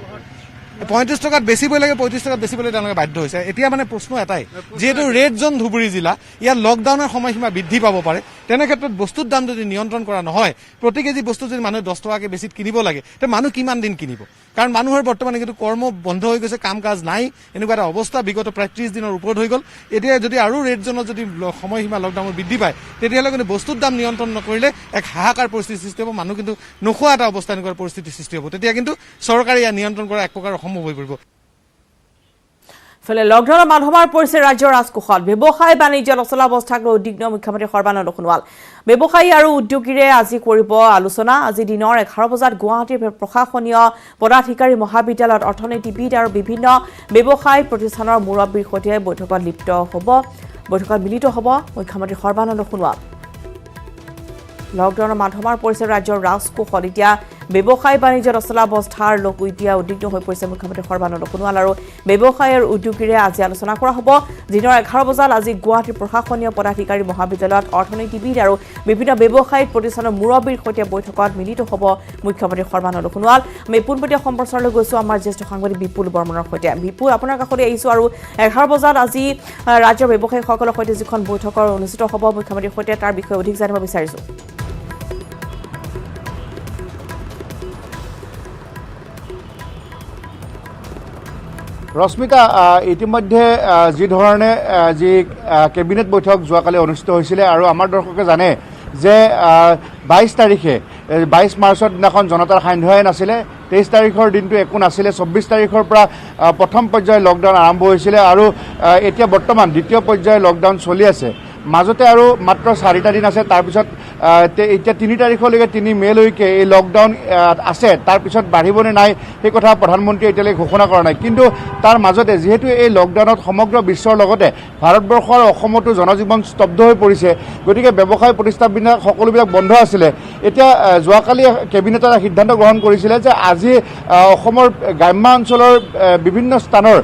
35 টকাত বেচিবই লাগে, 35 টকাত বেচিবলৈ তেওঁলোকে বাধ্য হৈছে। এতিয়া মানে প্ৰশ্ন এটাই, যিহেতু ৰেড জোন ধুবুৰী জিলা, ইয়াত লকডাউনৰ সময়সীমা বৃদ্ধি পাব পাৰে। তেনে ক্ষেত্ৰত বস্তুৰ দাম যদি নিয়ন্ত্ৰণ কৰা নহয়, প্ৰতি কেজি বস্তু যদি মানুহে 10 টকাকৈ বেছিত কিনিব লাগে, তে মানুহ কিমান দিন কিনিব? কাৰণ মানুহৰ বৰ্তমানে কিন্তু কৰ্ম বন্ধ হৈ গৈছে, কাম কাজ নাই, এনেকুৱা এটা অৱস্থা বিগত প্ৰায় 30 দিনৰ ওপৰত হৈ গ'ল। এতিয়া যদি আৰু ৰেড জোনত যদি সময়সীমা লকডাউনৰ বৃদ্ধি পায়, তেতিয়াহ'লে কিন্তু বস্তুৰ দাম নিয়ন্ত্ৰণ নকৰিলে এক হাহাকাৰ পৰিস্থিতিৰ সৃষ্টি হ'ব। মানুহ কিন্তু নোখোৱা এটা অৱস্থা, এনেকুৱা পৰিস্থিতিৰ সৃষ্টি হ'ব। তেতিয়া কিন্তু চৰকাৰে ইয়াৰ নিয়ন্ত্ৰণ কৰা এক প্ৰকাৰ অসম্ভৱ হৈ পৰিব। ফলে লকডাউনৰ মাধ্যমৰ পৰিছে ৰাজ্যৰ ৰাজকোষত। ব্যৱসায় বাণিজ্য অচলাৱস্থাক লৈ উদ্বিগ্ন মুখ্যমন্ত্ৰী সৰ্বানন্দ সোণোৱাল। ব্যৱসায়ী আৰু উদ্যোগীৰে আজি কৰিব আলোচনা। আজি দিনৰ 11 বজাত গুৱাহাটীৰ প্ৰশাসনীয় পদাধিকাৰী মহাবিদ্যালয়ত অৰ্থনীতিবিদ আৰু বিভিন্ন ব্যৱসায় প্ৰতিষ্ঠানৰ মুৰব্বীৰ সৈতে বৈঠকত মিলিত হ'ব মুখ্যমন্ত্ৰী সৰ্বানন্দ সোণোৱাল। লকডাউনৰ মাধ্যমৰ পৰিছে ৰাজ্যৰ ৰাজকোষত। এতিয়া ব্যৱসায় বাণিজ্য অচলাৱস্থাৰ লোক এতিয়া উদ্বিগ্ন হৈ পৰিছে মুখ্যমন্ত্ৰী সৰ্বানন্দ সোণোৱাল। আৰু ব্যৱসায় আৰু উদ্যোগীৰে আজি আলোচনা কৰা হ'ব। দিনৰ 11 বজাত আজি গুৱাহাটীৰ প্ৰশাসনীয় পদাধিকাৰী মহাবিদ্যালয়ত অৰ্থনীতিবিদ আৰু বিভিন্ন ব্যৱসায়িক প্ৰতিষ্ঠানৰ মুৰব্বীৰ সৈতে বৈঠকত মিলিত হ'ব মুখ্যমন্ত্ৰী সৰ্বানন্দ সোণোৱাল। আমি পোনপটীয়া সম্প্ৰচাৰলৈ গৈছোঁ আমাৰ জ্যেষ্ঠ সাংবাদিক বিপুল বৰ্মনৰ সৈতে। বিপুল, আপোনাৰ কাষলৈ আহিছোঁ। আৰু 11 বজাত আজি ৰাজ্যৰ ব্যৱসায়ীসকলৰ সৈতে যিখন বৈঠকৰ অনুষ্ঠিত হ'ব মুখ্যমন্ত্ৰীৰ সৈতে, তাৰ বিষয়ে অধিক জানিব বিচাৰিছোঁ। ৰশ্মিতা, ইতিমধ্যে যি ধৰণে যি কেবিনেট বৈঠক যোৱাকালি অনুষ্ঠিত হৈছিলে, আৰু আমাৰ দৰ্শকে জানে যে 22 তাৰিখে 22 মাৰ্চৰ দিনাখন জনতাৰ সান্ধ্য নাছিলে। 23 তাৰিখৰ দিনটো একো নাছিলে। 24 তাৰিখৰ পৰা প্ৰথম পৰ্যায়ৰ লকডাউন আৰম্ভ হৈছিলে, আৰু এতিয়া বৰ্তমান দ্বিতীয় পৰ্যায়ৰ লকডাউন চলি আছে। মাজতে আৰু মাত্ৰ 4টা দিন আছে। তাৰপিছত এতিয়া 3 তাৰিখলৈকে 3 মে'লৈকে এই লকডাউন আছে। তাৰপিছত বাঢ়িবনে নাই সেই কথা প্ৰধানমন্ত্ৰীয়ে এতিয়ালৈকে ঘোষণা কৰা নাই। কিন্তু তাৰ মাজতে যিহেতু এই লকডাউনত সমগ্ৰ বিশ্বৰ লগতে ভাৰতবৰ্ষৰ অসমতো জনজীৱন স্তব্ধ হৈ পৰিছে, গতিকে ব্যৱসায় প্ৰতিষ্ঠানবিলাক সকলোবিলাক বন্ধ আছিলে। এতিয়া যোৱাকালি কেবিনেটে এটা সিদ্ধান্ত গ্ৰহণ কৰিছিলে যে আজি অসমৰ গ্ৰাম্য অঞ্চলৰ বিভিন্ন স্থানৰ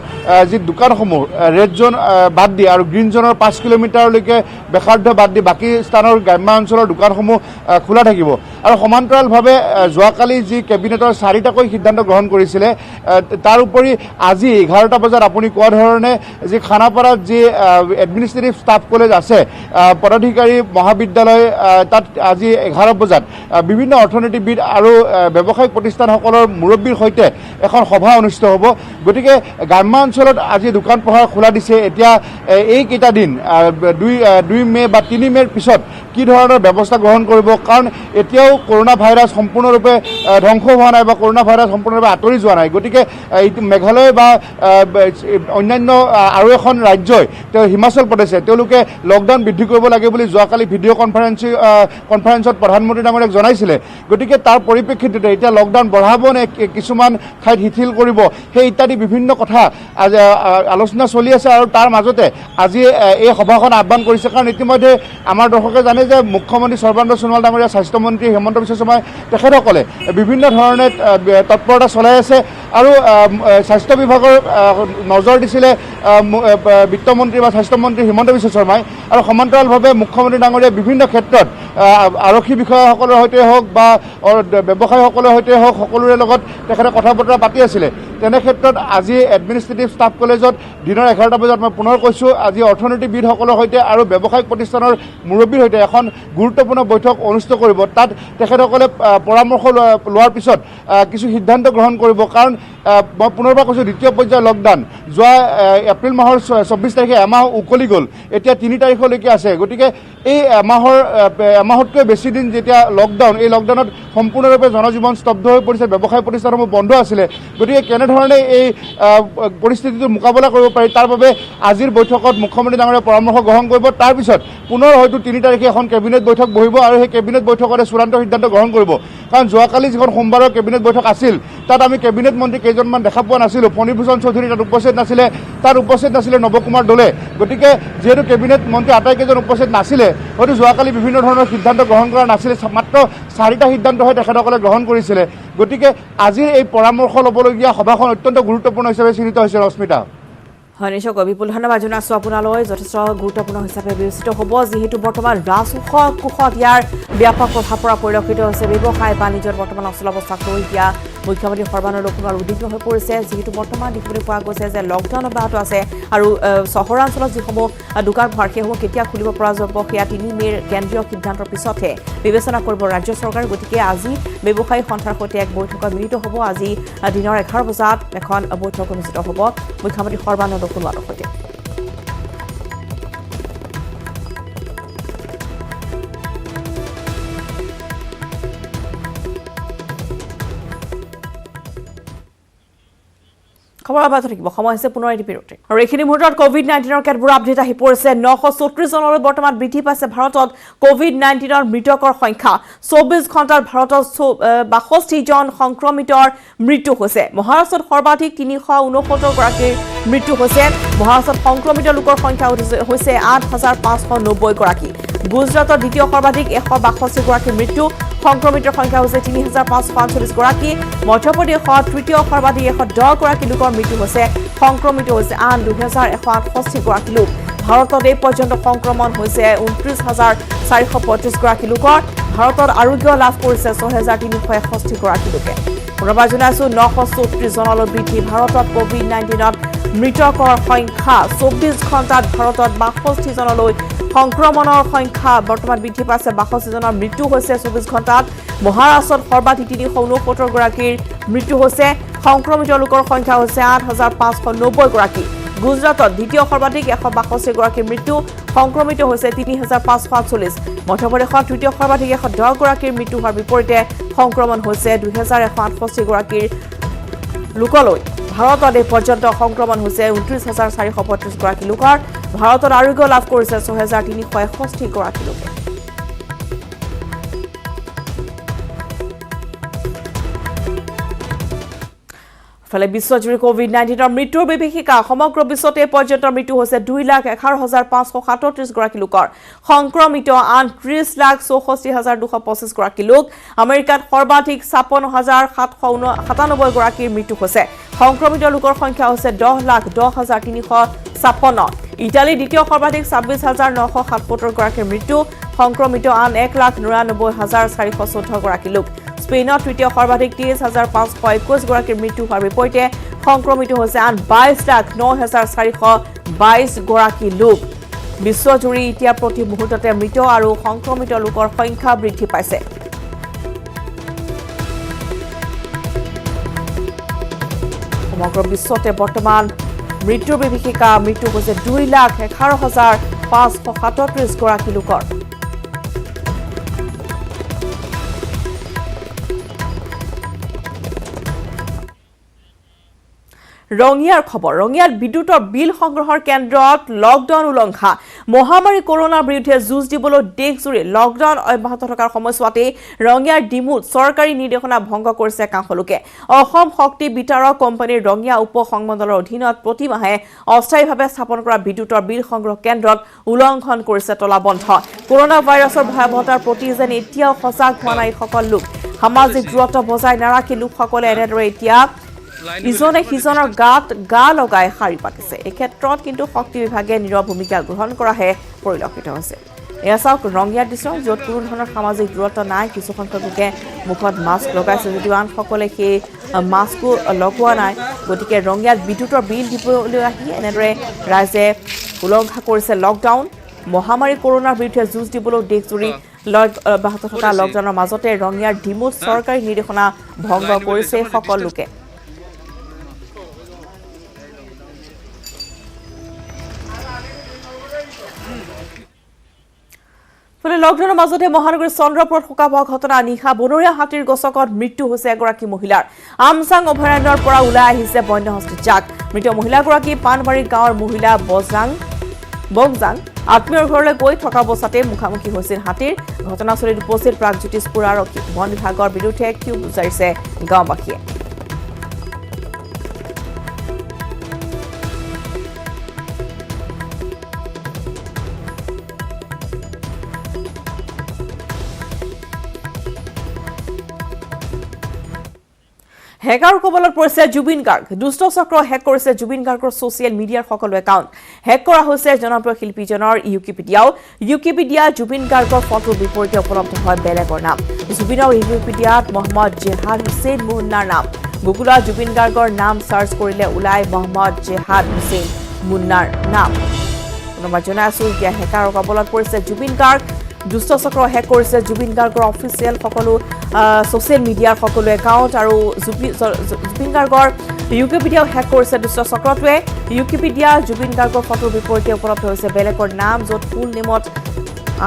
যি দোকানসমূহ ৰেড জোন বাদ দি আৰু গ্ৰীণ জোনৰ 5 কিলোমিটাৰলৈকে বেসাধ্য বাদ দি বাকী স্থানৰ গ্ৰাম্য অঞ্চলৰ দোকানসমূহ খোলা থাকিব আৰু সমান্তৰালভাৱে যোৱাকালি যি কেবিনেটৰ 4টাকৈ সিদ্ধান্ত গ্ৰহণ কৰিছিলে তাৰ উপৰি আজি 11টা বজাত আপুনি কোৱা ধৰণে যি খানাপাৰাত যি এডমিনিষ্ট্ৰেটিভ ষ্টাফ কলেজ আছে পদাধিকাৰী মহাবিদ্যালয় তাত আজি 11 বজাত বিভিন্ন অৰ্থনীতিবিদ আৰু ব্যৱসায়িক প্ৰতিষ্ঠানসকলৰ মুৰব্বীৰ সৈতে এখন সভা অনুষ্ঠিত হ'ব গতিকে গ্ৰাম্য অঞ্চলত আজি দোকান পোহাৰ খোলা দিছে এতিয়া এই কেইটা দিন 2 মে বা 3 মেৰ পিছত কি ধৰণৰ ব্যৱস্থা গ্ৰহণ কৰিব কাৰণ এতিয়াও কৰোনা ভাইৰাছ সম্পূৰ্ণৰূপে ধ্বংস হোৱা নাই বা কৰোনা ভাইৰাছ সম্পূৰ্ণৰূপে আঁতৰি যোৱা নাই গতিকে এইটো মেঘালয় বা অন্যান্য আৰু এখন ৰাজ্যই হিমাচল প্ৰদেশে তেওঁলোকে লকডাউন বৃদ্ধি কৰিব লাগে বুলি যোৱাকালি ভিডিঅ' কনফাৰেন্সত প্ৰধানমন্ত্ৰী ডাঙৰীয়াক জনাইছিলে গতিকে তাৰ পৰিপ্ৰেক্ষিততে এতিয়া লকডাউন বঢ়াব নে কিছুমান ঠাইত শিথিল কৰিব সেই ইত্যাদি বিভিন্ন কথা আলোচনা চলি আছে আৰু তাৰ মাজতে আজি এই সভাখন আহ্বান কৰিছে কাৰণ ইতিমধ্যে আমাৰ দৰ্শকে জানে যে মুখ্যমন্ত্ৰী সৰ্বানন্দ সোণোৱাল ডাঙৰীয়া স্বাস্থ্যমন্ত্ৰী হেমন্ত বিশ্ব শৰ্মাই তেখেতসকলে বিভিন্ন ধৰণে তৎপৰতা চলাই আছে আৰু স্বাস্থ্য বিভাগৰ নজৰ দিছিলে বিত্তমন্ত্ৰী বা স্বাস্থ্যমন্ত্ৰী হিমন্ত বিশ্ব শৰ্মাই আৰু সমান্তৰালভাৱে মুখ্যমন্ত্ৰী ডাঙৰীয়াই বিভিন্ন ক্ষেত্ৰত আৰক্ষী বিষয়াসকলৰ সৈতে হওক বা ব্যৱসায়ীসকলৰ সৈতে হওক সকলোৰে লগত তেখেতে কথা বতৰা পাতি আছিলে তেনে ক্ষেত্ৰত আজি এডমিনিষ্ট্ৰেটিভ ষ্টাফ কলেজত দিনৰ 11টা বজাত মই পুনৰ কৈছোঁ আজি অৰ্থনীতিবিদসকলৰ সৈতে আৰু ব্যৱসায়িক প্ৰতিষ্ঠানৰ মুৰব্বীৰ সৈতে এখন গুৰুত্বপূৰ্ণ বৈঠক অনুষ্ঠিত কৰিব তাত তেখেতসকলে পৰামৰ্শ লোৱাৰ পিছত কিছু সিদ্ধান্ত গ্ৰহণ কৰিব কাৰণ মই পুনৰবাৰ কৈছোঁ দ্বিতীয় পৰ্যায়ৰ লকডাউন যোৱা এপ্ৰিল মাহৰ 24 তাৰিখে এমাহ উকলি গ'ল এতিয়া 3 তাৰিখলৈকে আছে গতিকে এই এমাহতকৈ বেছি দিন যেতিয়া লকডাউন এই লকডাউনত সম্পূৰ্ণৰূপে জনজীৱন স্তব্ধ হৈ পৰিছে ব্যৱসায় প্ৰতিষ্ঠানসমূহ বন্ধ আছিলে গতিকে কেনেধৰণে এই পৰিস্থিতিটো মোকাবিলা কৰিব পাৰি তাৰ বাবে আজিৰ বৈঠকত মুখ্যমন্ত্ৰী ডাঙৰীয়াই পৰামৰ্শ গ্ৰহণ কৰিব তাৰপিছত পুনৰ হয়তো 3 তাৰিখে এখন কেবিনেট বৈঠক বহিব আৰু সেই কেবিনেট বৈঠকতে চূড়ান্ত সিদ্ধান্ত গ্ৰহণ কৰিব কাৰণ যোৱাকালি যিখন সোমবাৰৰ কেবিনেট বৈঠক আছিল তাত আমি কেবিনেট মন্ত্ৰী কেইজনমান দেখা পোৱা নাছিলোঁ ফণীভূষণ চৌধুৰী তাত উপস্থিত নাছিলে নৱ কুমাৰ দলে গতিকে যিহেতু কেবিনেট মন্ত্ৰী আটাইকেইজন উপস্থিত নাছিলে হয়তো যোৱাকালি বিভিন্ন ধৰণৰ সিদ্ধান্ত গ্ৰহণ কৰা নাছিলে মাত্ৰ 4টা সিদ্ধান্তহে তেখেতসকলে গ্ৰহণ কৰিছিলে গতিকে আজিৰ এই পৰামৰ্শ ল'বলগীয়া সভাখন অত্যন্ত গুৰুত্বপূৰ্ণ হিচাপে চিহ্নিত হৈছে ৰশ্মিতা হয় নিশ্চয় বিপুল ধন্যবাদ জনাইছোঁ আপোনালৈ যথেষ্ট গুৰুত্বপূৰ্ণ হিচাপে বিবেচিত হ'ব যিহেতু বৰ্তমান ৰাজকোষত ইয়াৰ ব্যাপক প্ৰভাৱ পৰা পৰিলক্ষিত হৈছে ব্যৱসায় বাণিজ্যত বৰ্তমান অচল অৱস্থাক লৈ এতিয়া মুখ্যমন্ত্ৰী সৰ্বানন্দ সোণোৱাল উদ্বিগ্ন হৈ পৰিছে যিহেতু বৰ্তমান দেখিবলৈ পোৱা গৈছে যে লকডাউন অব্যাহত আছে আৰু চহৰাঞ্চলত যিসমূহ দোকান পোহাৰ সেইসমূহ কেতিয়া খুলিব পৰা যাব সেয়া 3 মেৰ কেন্দ্ৰীয় সিদ্ধান্তৰ পিছতহে বিবেচনা কৰিব ৰাজ্য চৰকাৰে গতিকে আজি ব্যৱসায়ী সন্থাৰ সৈতে এক বৈঠকত মিলিত হ'ব আজি দিনৰ 11 বজাত এখন বৈঠক অনুষ্ঠিত হ'ব মুখ্যমন্ত্ৰী সৰ্বানন্দ সোণোৱালৰ সৈতে খবৰ অব্যাহত থাকিব সময় হৈছে পুনৰ এটি বিৰতি আৰু এইখিনি মুহূৰ্তত COVID-19ৰ কেতবোৰ আপডেট আহি পৰিছে 934 জনলৈ বৰ্তমান বৃদ্ধি পাইছে ভাৰতত COVID-19ৰ মৃতকৰ সংখ্যা 24 ঘণ্টাত ভাৰতত 62 জন সংক্ৰমিতৰ মৃত্যু হৈছে মহাৰাষ্ট্ৰত সৰ্বাধিক 369 গৰাকীৰ মৃত্যু হৈছে মহাৰাষ্ট্ৰত সংক্ৰমিত লোকৰ সংখ্যা হৈছে 8590 গৰাকী গুজৰাটৰ দ্বিতীয় সৰ্বাধিক 162 গৰাকীৰ মৃত্যু সংক্ৰমিতৰ সংখ্যা হৈছে 3545 গৰাকী মধ্যপ্ৰদেশত তৃতীয় সৰ্বাধিক 110 গৰাকী লোকৰ মৃত্যু হৈছে সংক্ৰমিত হৈছে 2168 গৰাকী লোক ভাৰতত এই পৰ্যন্ত সংক্ৰমণ হৈছে 29435 গৰাকী লোকৰ ভাৰতত আৰোগ্য লাভ কৰিছে 6361 গৰাকী লোকে পুনৰবাৰ জনাইছোঁ 934 জনলৈ বৃদ্ধি ভাৰতত COVID-19ত মৃতকৰ সংখ্যা 24 ঘণ্টাত ভাৰতত 62 জনলৈ সংক্ৰমণৰ সংখ্যা বৰ্তমান বৃদ্ধি পাইছে 62 জনৰ মৃত্যু হৈছে 24 ঘণ্টাত মহাৰাষ্ট্ৰত সৰ্বাধিক 369 গৰাকীৰ মৃত্যু হৈছে সংক্ৰমিত লোকৰ সংখ্যা হৈছে 8590 গৰাকী গুজৰাটত দ্বিতীয় সৰ্বাধিক 162 গৰাকীৰ মৃত্যু সংক্ৰমিত হৈছে 3545 মধ্যপ্ৰদেশত তৃতীয় সৰ্বাধিক 110 গৰাকীৰ মৃত্যু হোৱাৰ বিপৰীতে সংক্ৰমণ হৈছে 2168 গৰাকীৰ লোকলৈ ভাৰতত এই পৰ্যন্ত সংক্ৰমণ হৈছে 29435 গৰাকী লোকৰ ভাৰতত আৰোগ্য লাভ কৰিছে 6361 গৰাকী লোকে ফলে বিশ্বজুৰি COVID-19ৰ মৃত্যুৰ বিভীষিকা সমগ্ৰ বিশ্বতে পৰ্যন্ত মৃত্যু হৈছে 2,11,537 গৰাকী লোকৰ সংক্ৰমিত 30,64,225 গৰাকী লোক আমেৰিকাত সৰ্বাধিক 56,797 গৰাকীৰ মৃত্যু হৈছে সংক্ৰমিত লোকৰ সংখ্যা হৈছে 10,10,356 ইটালী দ্বিতীয় সৰ্বাধিক 26,977 গৰাকীৰ মৃত্যু সংক্ৰমিত আন 1,99,414 গৰাকী লোক স্পেইনত তৃতীয় সৰ্বাধিক 30,521 গৰাকীৰ মৃত্যু হোৱাৰ বিপৰীতে সংক্ৰমিত হৈছে আন 22,09,422 গৰাকী লোক বিশ্বজুৰি এতিয়া প্ৰতি মুহূৰ্ততে মৃত আৰু সংক্ৰমিত লোকৰ সংখ্যা বৃদ্ধি পাইছে সমগ্ৰ বিশ্বতে বৰ্তমান মৃত্যুৰ বিভীষিকা মৃত্যু হৈছে 2,11,537 গৰাকী লোকৰ ৰঙিয়াৰ খবৰ ৰঙিয়াত বিদ্যুতৰ বিল সংগ্ৰহৰ কেন্দ্ৰত লকডাউন উলংঘা মহামাৰী কৰোনাৰ বিৰুদ্ধে যুঁজ দিবলৈ দেশজুৰি লকডাউন অব্যাহত থকাৰ সময়ছোৱাতে ৰঙিয়াৰ ডিমুত চৰকাৰী নিৰ্দেশনা ভংগ কৰিছে কাংশলোকে অসম শক্তি বিতৰক কোম্পানীৰ ৰঙিয়া উপ সংমণ্ডলৰ অধীনত প্ৰতিমাহে অস্থায়ীভাৱে স্থাপন কৰা বিদ্যুতৰ বিল সংগ্ৰহ কেন্দ্ৰত উলংঘন কৰিছে তলাবন্ধ কৰোনা ভাইৰাছৰ ভয়াৱহতাৰ প্ৰতি যেন এতিয়াও সজাগ হোৱা নাই সকল লোক সামাজিক দূৰত্ব বজাই নাৰাখি লোকসকলে এনেদৰে এতিয়া ইজনে সিজনৰ গাত গা লগাই শাৰী পাতিছে এই ক্ষেত্ৰত কিন্তু শক্তি বিভাগে নীৰৱ ভূমিকা গ্ৰহণ কৰাহে পৰিলক্ষিত হৈছে এয়া চাওক ৰঙিয়াৰ দৃশ্য য'ত কোনো ধৰণৰ সামাজিক দূৰত্ব নাই কিছুসংখ্যক লোকে মুখত মাস্ক লগাইছে যদিও আনসকলে সেই মাস্কো লগোৱা নাই গতিকে ৰঙিয়াত বিদ্যুতৰ বিল দিবলৈ আহি এনেদৰে ৰাইজে উলংঘা কৰিছে লকডাউন মহামাৰী কৰোনাৰ বিৰুদ্ধে যুঁজ দিবলৈ দেশজুৰি অব্যাহত থকা লকডাউনৰ মাজতে ৰঙিয়াৰ ডিমুত চৰকাৰী নিৰ্দেশনা ভংগ কৰিছে সকল লোকে ফলে লকডাউনৰ মাজতে মহানগৰীৰ চন্দ্ৰপুৰত শোকা পোৱা ঘটনা নিশা বনৰীয়া হাতীৰ গছকত মৃত্যু হৈছে এগৰাকী মহিলাৰ আমচাং অভয়াৰণ্যৰ পৰা ওলাই আহিছে বন্যহস্তীৰ জাক মৃত মহিলাগৰাকী পানবাৰী গাঁৱৰ মহিলা বংজাং আত্মীয়ৰ ঘৰলৈ গৈ থকা অৱস্থাতে মুখামুখি হৈছিল হাতীৰ ঘটনাস্থলীত উপস্থিত প্ৰাগজ্যোতিষপুৰ আৰক্ষী বন বিভাগৰ বিৰুদ্ধে ক্ষোভ গুজাৰিছে গাঁওবাসীয়ে হেকাৰ কবলত পৰিছে জুবিন গাৰ্গ দুষ্ট চক্ৰ হেক কৰিছে জুবিন গাৰ্গৰ ছ'চিয়েল মিডিয়াৰ সকলো একাউণ্ট হেক কৰা হৈছে জনপ্ৰিয় শিল্পীজনৰ ইউকিপিডিয়া জুবিন গাৰ্গৰ ফটোৰ বিপৰীতে উপলব্ধ হয় বেলেগৰ নাম জুবিনৰ ইউকিপিডিয়াত মহম্মদ জেহাদ হুছেইন মুন্নাৰ নাম গুগলত জুবিন গাৰ্গৰ নাম চাৰ্চ কৰিলে ওলাই মহম্মদ জেহাদ হুছেইন মুন্নাৰ নাম ধন্যবাদ জনাইছো এতিয়া হেকাৰ কবলত পৰিছে জুবিন গাৰ্গ দুষ্ট চক্ৰ হেক কৰিছে জুবিন গাৰ্গৰ অফিচিয়েল সকলো ছ'চিয়েল মিডিয়াৰ সকলো একাউণ্ট আৰু জুবিন গাৰ্গৰ ইউকিপিডিয়াও হেক কৰিছে দুষ্ট চক্ৰটোৱে ইউকিপিডিয়া জুবিন গাৰ্গৰ ফটোৰ বিপৰীতে উপলব্ধ হৈছে বেলেগৰ নাম য'ত ফুল নেমত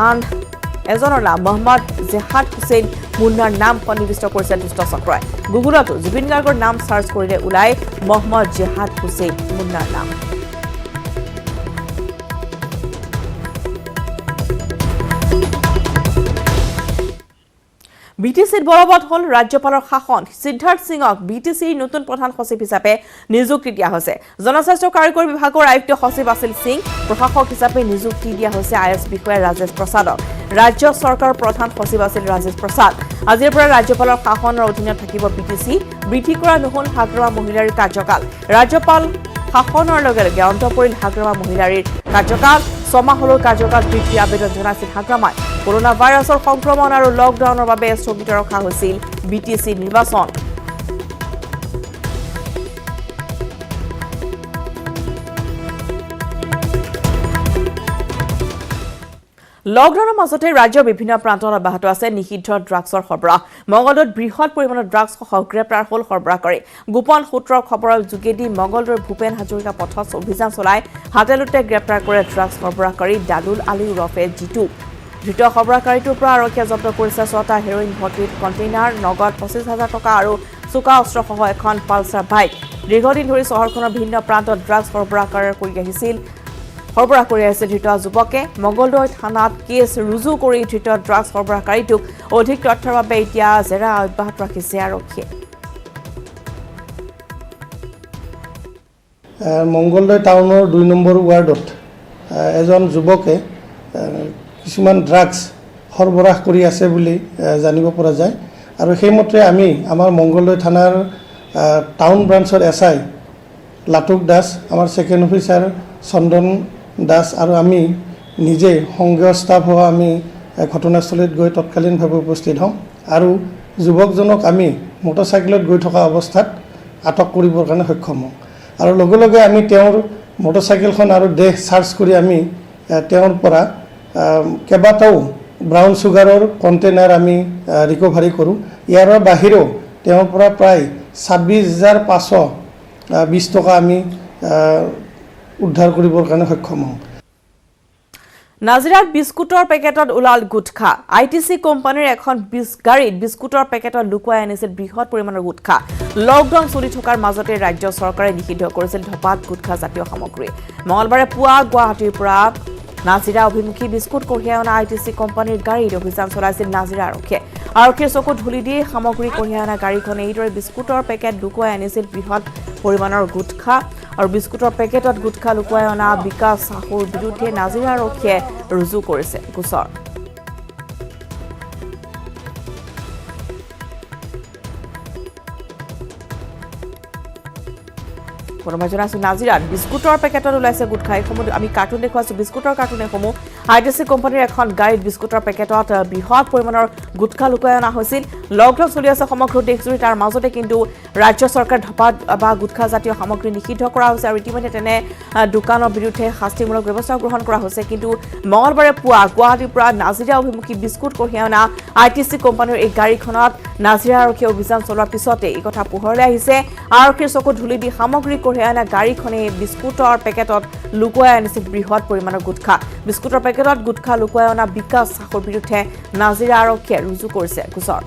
আন এজনৰ নাম মহম্মদ জেহাদ হুছেইন মুন্নাৰ নাম সন্নিৱিষ্ট কৰিছে দুষ্ট চক্ৰই গুগলতো জুবিন গাৰ্গৰ নাম চাৰ্চ কৰিলে ওলাই মহম্মদ জেহাদ হুছেইন মুন্নাৰ নাম বিটিচিত বলবৎ হল ৰাজ্যপালৰ শাসন সিদ্ধাৰ্থ সিঙক বিটিচিৰ নতুন প্ৰধান সচিব হিচাপে নিযুক্তি দিয়া হৈছে জনস্বাস্থ্য কাৰিকৰী বিভাগৰ আয়ুক্ত সচিব আছিল সিং প্ৰশাসক হিচাপে নিযুক্তি দিয়া হৈছে আইএছ বিষয়া ৰাজেশ প্ৰসাদক ৰাজ্য চৰকাৰৰ প্ৰধান সচিব আছিল ৰাজেশ প্ৰসাদ আজিৰ পৰা ৰাজ্যপালৰ শাসনৰ অধীনত থাকিব বিটিচি বৃদ্ধি কৰা নহল হাগ্ৰামা মহিলাৰ কাৰ্যকাল ৰাজ্যপাল শাসনৰ লগে লগে অন্ত পৰিল হাগ্ৰামা মহিলাৰ কাৰ্যকাল 6 মাহলৈ কাৰ্যকাল বৃদ্ধিৰ আবেদন জনাইছিল হাগ্ৰামাই কৰোনা ভাইৰাছৰ সংক্ৰমণ আৰু লকডাউনৰ বাবে স্থগিত ৰখা হৈছিল বিটিচি নিৰ্বাচন লকডাউনৰ মাজতে ৰাজ্যৰ বিভিন্ন প্ৰান্তত অব্যাহত আছে নিষিদ্ধ ড্ৰাগছৰ সৰবৰাহ মঙলদৈত বৃহৎ পৰিমাণৰ ড্ৰাগছসহ গ্ৰেপ্তাৰ হ'ল সৰবৰাহকাৰী গোপন সূত্ৰৰ খবৰৰ যোগেদি মঙলদৈৰ ভূপেন হাজৰিকা পথত অভিযান চলাই হাতেলুতে গ্ৰেপ্তাৰ কৰে ড্ৰাগছ সৰবৰাহকাৰী দাদুল আলী ওৰফে জিতু ধৃত সৰবৰাহকাৰীটোৰ পৰা আৰক্ষীয়ে জব্দ কৰিছে 6টা হেৰইন ভৰ্তি কণ্টেইনাৰ নগদ 25,000 টকা আৰু চোকা অস্ত্ৰসহ এখন পালচাৰ বাইক দীৰ্ঘদিন ধৰি চহৰখনৰ ভিন্ন প্ৰান্তত ড্ৰাগছ সৰবৰাহ কৰি আহিছে ধৃত যুৱকে মঙলদৈ থানাত কেছ ৰুজু কৰি ধৃত ড্ৰাগছ সৰবৰাহকাৰীটোক অধিক তথ্যৰ বাবে এতিয়া জেৰা অব্যাহত ৰাখিছে আৰক্ষীয়ে মঙলদৈ টাউনৰ 2 নম্বৰ ৱাৰ্ডত এজন যুৱকে কিছুমান ড্ৰাগছ সৰবৰাহ কৰি আছে বুলি জানিব পৰা যায় আৰু সেইমতে আমি আমাৰ মঙলদৈ থানাৰ টাউন ব্ৰাঞ্চৰ এছআই লাটুক দাস আমাৰ ছেকেণ্ড অফিচাৰ চন্দন দাস আৰু আমি নিজে সংঘীয় ষ্টাফ হোৱা আমি ঘটনাস্থলীত গৈ তৎকালীনভাৱে উপস্থিত হওঁ আৰু যুৱকজনক আমি মটৰচাইকেলত গৈ থকা অৱস্থাত আটক কৰিবৰ কাৰণে সক্ষম হওঁ আৰু লগে লগে আমি তেওঁৰ মটৰচাইকেলখন আৰু দেহ চাৰ্চ কৰি আমি তেওঁৰ পৰা কেইবাটাও ব্ৰাউন চুগাৰৰ কণ্টেইনাৰ আমি ৰিকভাৰী কৰোঁ ইয়াৰ বাহিৰেও তেওঁৰ পৰা প্ৰায় 26,520 টকা আমি উদ্ধাৰ কৰিবৰ কাৰণে সক্ষম হওঁ নাজিৰাত বিস্কুটৰ পেকেটত ওলাল গুটখা ITC কোম্পানীৰ এখন গাড়ীত বিস্কুটৰ পেকেটত লুকুৱাই আনিছিল বৃহৎ পৰিমাণৰ গুটখা লকডাউন চলি থকাৰ মাজতে ৰাজ্য চৰকাৰে নিষিদ্ধ কৰিছিল ধপাত গুটখা জাতীয় সামগ্ৰী মঙলবাৰে পুৱা গুৱাহাটীৰ পৰা নাজিৰা অভিমুখী বিস্কুট কঢ়িয়াই অনা ITC কোম্পানীৰ গাড়ীত অভিযান চলাইছিল নাজিৰা আৰক্ষীৰ চকুত ধূলি দি সামগ্ৰী কঢ়িয়াই অনা গাড়ীখনে এইদৰে বিস্কুটৰ পেকেট লুকুৱাই আনিছিল বৃহৎ পৰিমাণৰ গুটখা আৰু বিস্কুটৰ পেকেটত গুটখা লুকুৱাই অনা বিকাশ সাহুৰ বিৰুদ্ধে নাজিৰা আৰক্ষীয়ে ৰুজু কৰিছে গোচৰ কোনোবাই জনাইছো নাজিৰাত বিস্কুটৰ পেকেটত ওলাইছে গুটখা এইসমূহ আমি কাৰ্টুন দেখুৱাইছো বিস্কুটৰ কাৰ্টুন এইসমূহ ITC কোম্পানীৰ এখন গাড়ীত বিস্কুটৰ পেকেটত বৃহৎ পৰিমাণৰ গুটখা লুকুৱাই অনা হৈছিল লকডাউন চলি আছে সমগ্ৰ দেশজুৰি তাৰ মাজতে কিন্তু ৰাজ্য চৰকাৰ ধপাত বা গুটখা জাতীয় সামগ্ৰী নিষিদ্ধ কৰা হৈছে আৰু ইতিমধ্যে তেনে দোকানৰ বিৰুদ্ধে শাস্তিমূলক ব্যৱস্থা গ্ৰহণ কৰা হৈছে কিন্তু মঙলবাৰে পুৱা গুৱাহাটীৰ পৰা নাজিৰা অভিমুখী বিস্কুট কঢ়িয়াই অনা ITC কোম্পানীৰ এই গাড়ীখনত নাজিৰা আৰক্ষীয়ে অভিযান চলোৱাৰ পিছতে এই কথা পোহৰলৈ আহিছে আৰক্ষীৰ চকুত ধূলি দি সামগ্ৰী কঢ়িয়াই অনা গাড়ীখনে বিস্কুটৰ পেকেটত লুকুৱাই আনিছিল বৃহৎ পৰিমাণৰ গুটখা বিস্কুটৰ পেকেটত গুটখা লুকুৱাই অনা বিকাশ সাহুৰ বিৰুদ্ধে নাজিৰা আৰক্ষীয়ে ৰুজু কৰিছে গোচৰ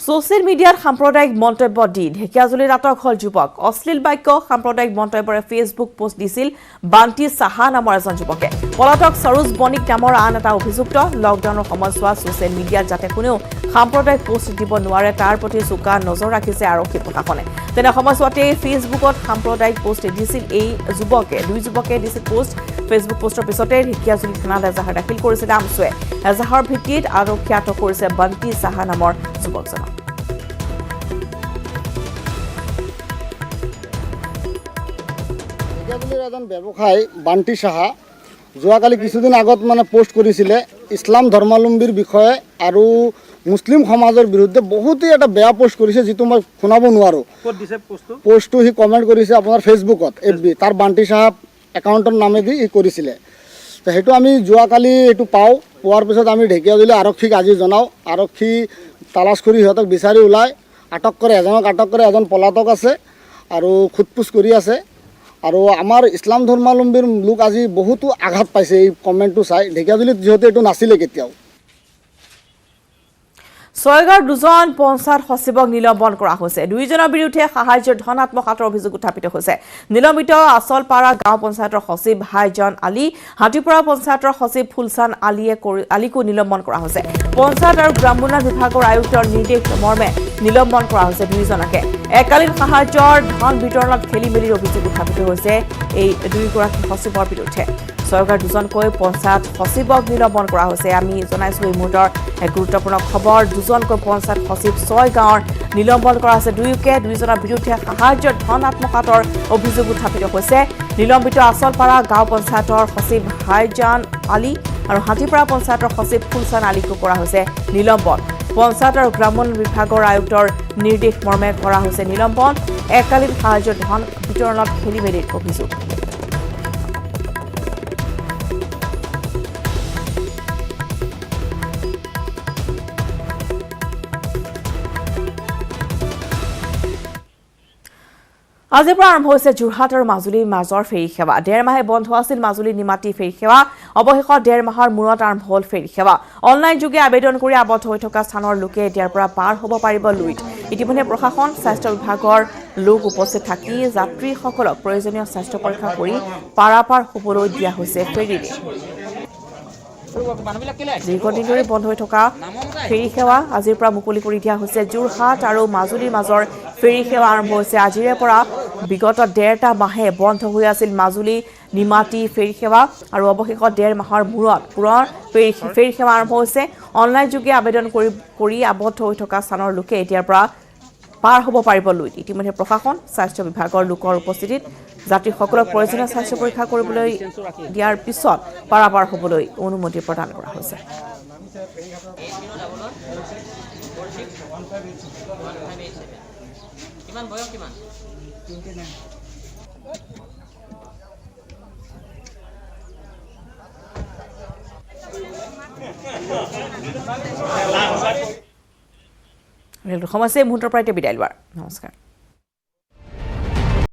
সোশ্যাল মিডিয়াত সাম্প্ৰদায়িক মন্তব্য দি ঢেকিয়াজুলিত আটক হল যুৱক অশ্লীল বাক্য সাম্প্ৰদায়িক মন্তব্যৰে ফেচবুক পোষ্ট দিছিল বান্তি সাহা নামৰ এজন যুৱকে পলাতক সৰোজ বণিক নামৰ আন এটা অভিযুক্ত লকডাউনৰ সময়ছোৱাত সোশ্যাল মিডিয়াত যাতে কোনেও সাম্প্ৰদায়িক পোষ্ট দিব নোৱাৰে তাৰ প্ৰতি চোকা নজৰ ৰাখিছে আৰক্ষী প্ৰশাসনে তেনে সময়ছোৱাতে ফেচবুকত সাম্প্ৰদায়িক পোষ্ট দিছিল এই দুই যুৱকে দিছিল পোষ্ট ফেচবুক পোষ্টৰ পিছতে ঢেকিয়াজুলি থানাত এজাহাৰ দাখিল কৰিছিল আমচুৱে এজাহাৰ ভিত্তিত আৰক্ষীয়ে আটক কৰিছে বান্তি সাহা নামৰ যুৱকজনক এজন ব্যৱসায়ী বান্তি সাহা যোৱাকালি কিছুদিন আগত মানে পোষ্ট কৰিছিলে ইছলাম ধৰ্মাৱলম্বীৰ বিষয়ে আৰু মুছলিম সমাজৰ বিৰুদ্ধে বহুতেই এটা বেয়া পোষ্ট কৰিছে যিটো মই শুনাব নোৱাৰোঁ পোষ্টটো সি কমেণ্ট কৰিছে আপোনাৰ ফেচবুকত FB তাৰ বান্তি সাহা একাউণ্টৰ নামেদি সি কৰিছিলে তো সেইটো আমি যোৱাকালি এইটো পোৱাৰ পিছত আমি ঢেকিয়াজুলি আৰক্ষীক আজি জনাওঁ আৰক্ষী তালাচ কৰি সিহঁতক বিচাৰি ওলাই আটক কৰে এজনক আটক কৰে এজন পলাতক আছে আৰু খুটপুচ কৰি আছে আৰু আমাৰ ইছলাম ধৰ্মাৱলম্বীৰ লোক আজি বহুতো আঘাত পাইছে এই কমেণ্টটো চাই ঢেকিয়াজুলিত যিহেতু এইটো নাছিলে কেতিয়াও ছয়গাঁৱৰ দুজন পঞ্চায়ত সচিবক নিলম্বন কৰা হৈছে দুইজনৰ বিৰুদ্ধে সাহায্যৰ ধন আত্মসাতৰ অভিযোগ উত্থাপিত হৈছে নিলম্বিত আচলপাৰা গাঁও পঞ্চায়তৰ সচিব ভাইজান আলী হাতীপৰা পঞ্চায়তৰ সচিব ফুলচান আলীকো নিলম্বন কৰা হৈছে পঞ্চায়ত আৰু গ্ৰামোন্নয়ন বিভাগৰ আয়ুক্তৰ নিৰ্দেশ মৰ্মে নিলম্বন কৰা হৈছে দুইজনকে একালীন সাহায্যৰ ধন বিতৰণত খেলি মেলিৰ অভিযোগ উত্থাপিত হৈছে এই দুইগৰাকী সচিবৰ বিৰুদ্ধে ছয়গাঁৱৰ দুজনকৈ পঞ্চায়ত সচিবক নিলম্বন কৰা হৈছে আমি জনাইছোঁ এই মুহূৰ্তৰ এক গুৰুত্বপূৰ্ণ খবৰ দুজনকৈ পঞ্চায়ত সচিব ছয়গাঁৱৰ নিলম্বন কৰা হৈছে দুইজনৰ বিৰুদ্ধে সাহায্যৰ ধন আত্মসাতৰ অভিযোগ উত্থাপিত হৈছে নিলম্বিত আচলপাৰা গাঁও পঞ্চায়তৰ সচিব ভাইজান আলী আৰু হাতীপাৰা পঞ্চায়তৰ সচিব ফুলচান আলীকো কৰা হৈছে নিলম্বন পঞ্চায়ত আৰু গ্ৰামোন্নয়ন বিভাগৰ আয়ুক্তৰ নিৰ্দেশ মৰ্মে কৰা হৈছে নিলম্বন একালীন সাহায্যৰ ধন বিতৰণত খেলি মেলিৰ অভিযোগ আজিৰ পৰা আৰম্ভ হৈছে যোৰহাট আৰু মাজুলীৰ মাজৰ ফেৰী সেৱা ১.৫ মাহে বন্ধ আছিল মাজুলীৰ নিমাতী ফেৰী সেৱা অৱশেষত ১.৫ মাহৰ মূৰত আৰম্ভ হ'ল ফেৰী সেৱা অনলাইন যোগে আবেদন কৰি আবদ্ধ হৈ থকা স্থানৰ লোকে এতিয়াৰ পৰা পাৰ হ'ব পাৰিব লুইত ইতিমধ্যে প্ৰশাসন স্বাস্থ্য বিভাগৰ লোক উপস্থিত থাকি যাত্ৰীসকলক প্ৰয়োজনীয় স্বাস্থ্য পৰীক্ষা কৰি পাৰাপাৰ হ'বলৈ দিয়া হৈছে ফেৰীৰে দীৰ্ঘদিন ধৰি বন্ধ হৈ থকা ফেৰী সেৱা আজিৰ পৰা মুকলি কৰি দিয়া হৈছে যোৰহাট আৰু মাজুলীৰ মাজৰ ফেৰী সেৱা আৰম্ভ হৈছে আজিৰে পৰা বিগত 1.5 মাহে বন্ধ হৈ আছিল মাজুলী নিমাতী ফেৰী সেৱা আৰু অৱশেষত 1.5 মাহৰ মূৰত পুনৰ ফেৰী সেৱা আৰম্ভ হৈছে অনলাইন যোগে আবেদন কৰি আবদ্ধ হৈ থকা স্থানৰ লোকে এতিয়াৰ পৰা পাৰ হ'ব পাৰিব লুইত ইতিমধ্যে প্ৰশাসন স্বাস্থ্য বিভাগৰ লোকৰ উপস্থিতিত যাত্ৰীসকলক প্ৰয়োজনীয় স্বাস্থ্য পৰীক্ষা কৰিবলৈ দিয়াৰ পিছত পাৰাপাৰ হ'বলৈ অনুমতি প্ৰদান কৰা হৈছে কিমান বয়স কিমান ৰেল সমস্যাই মুহূৰ্তৰ পৰা এতিয়া বিদায় লোৱাৰ নমস্কাৰ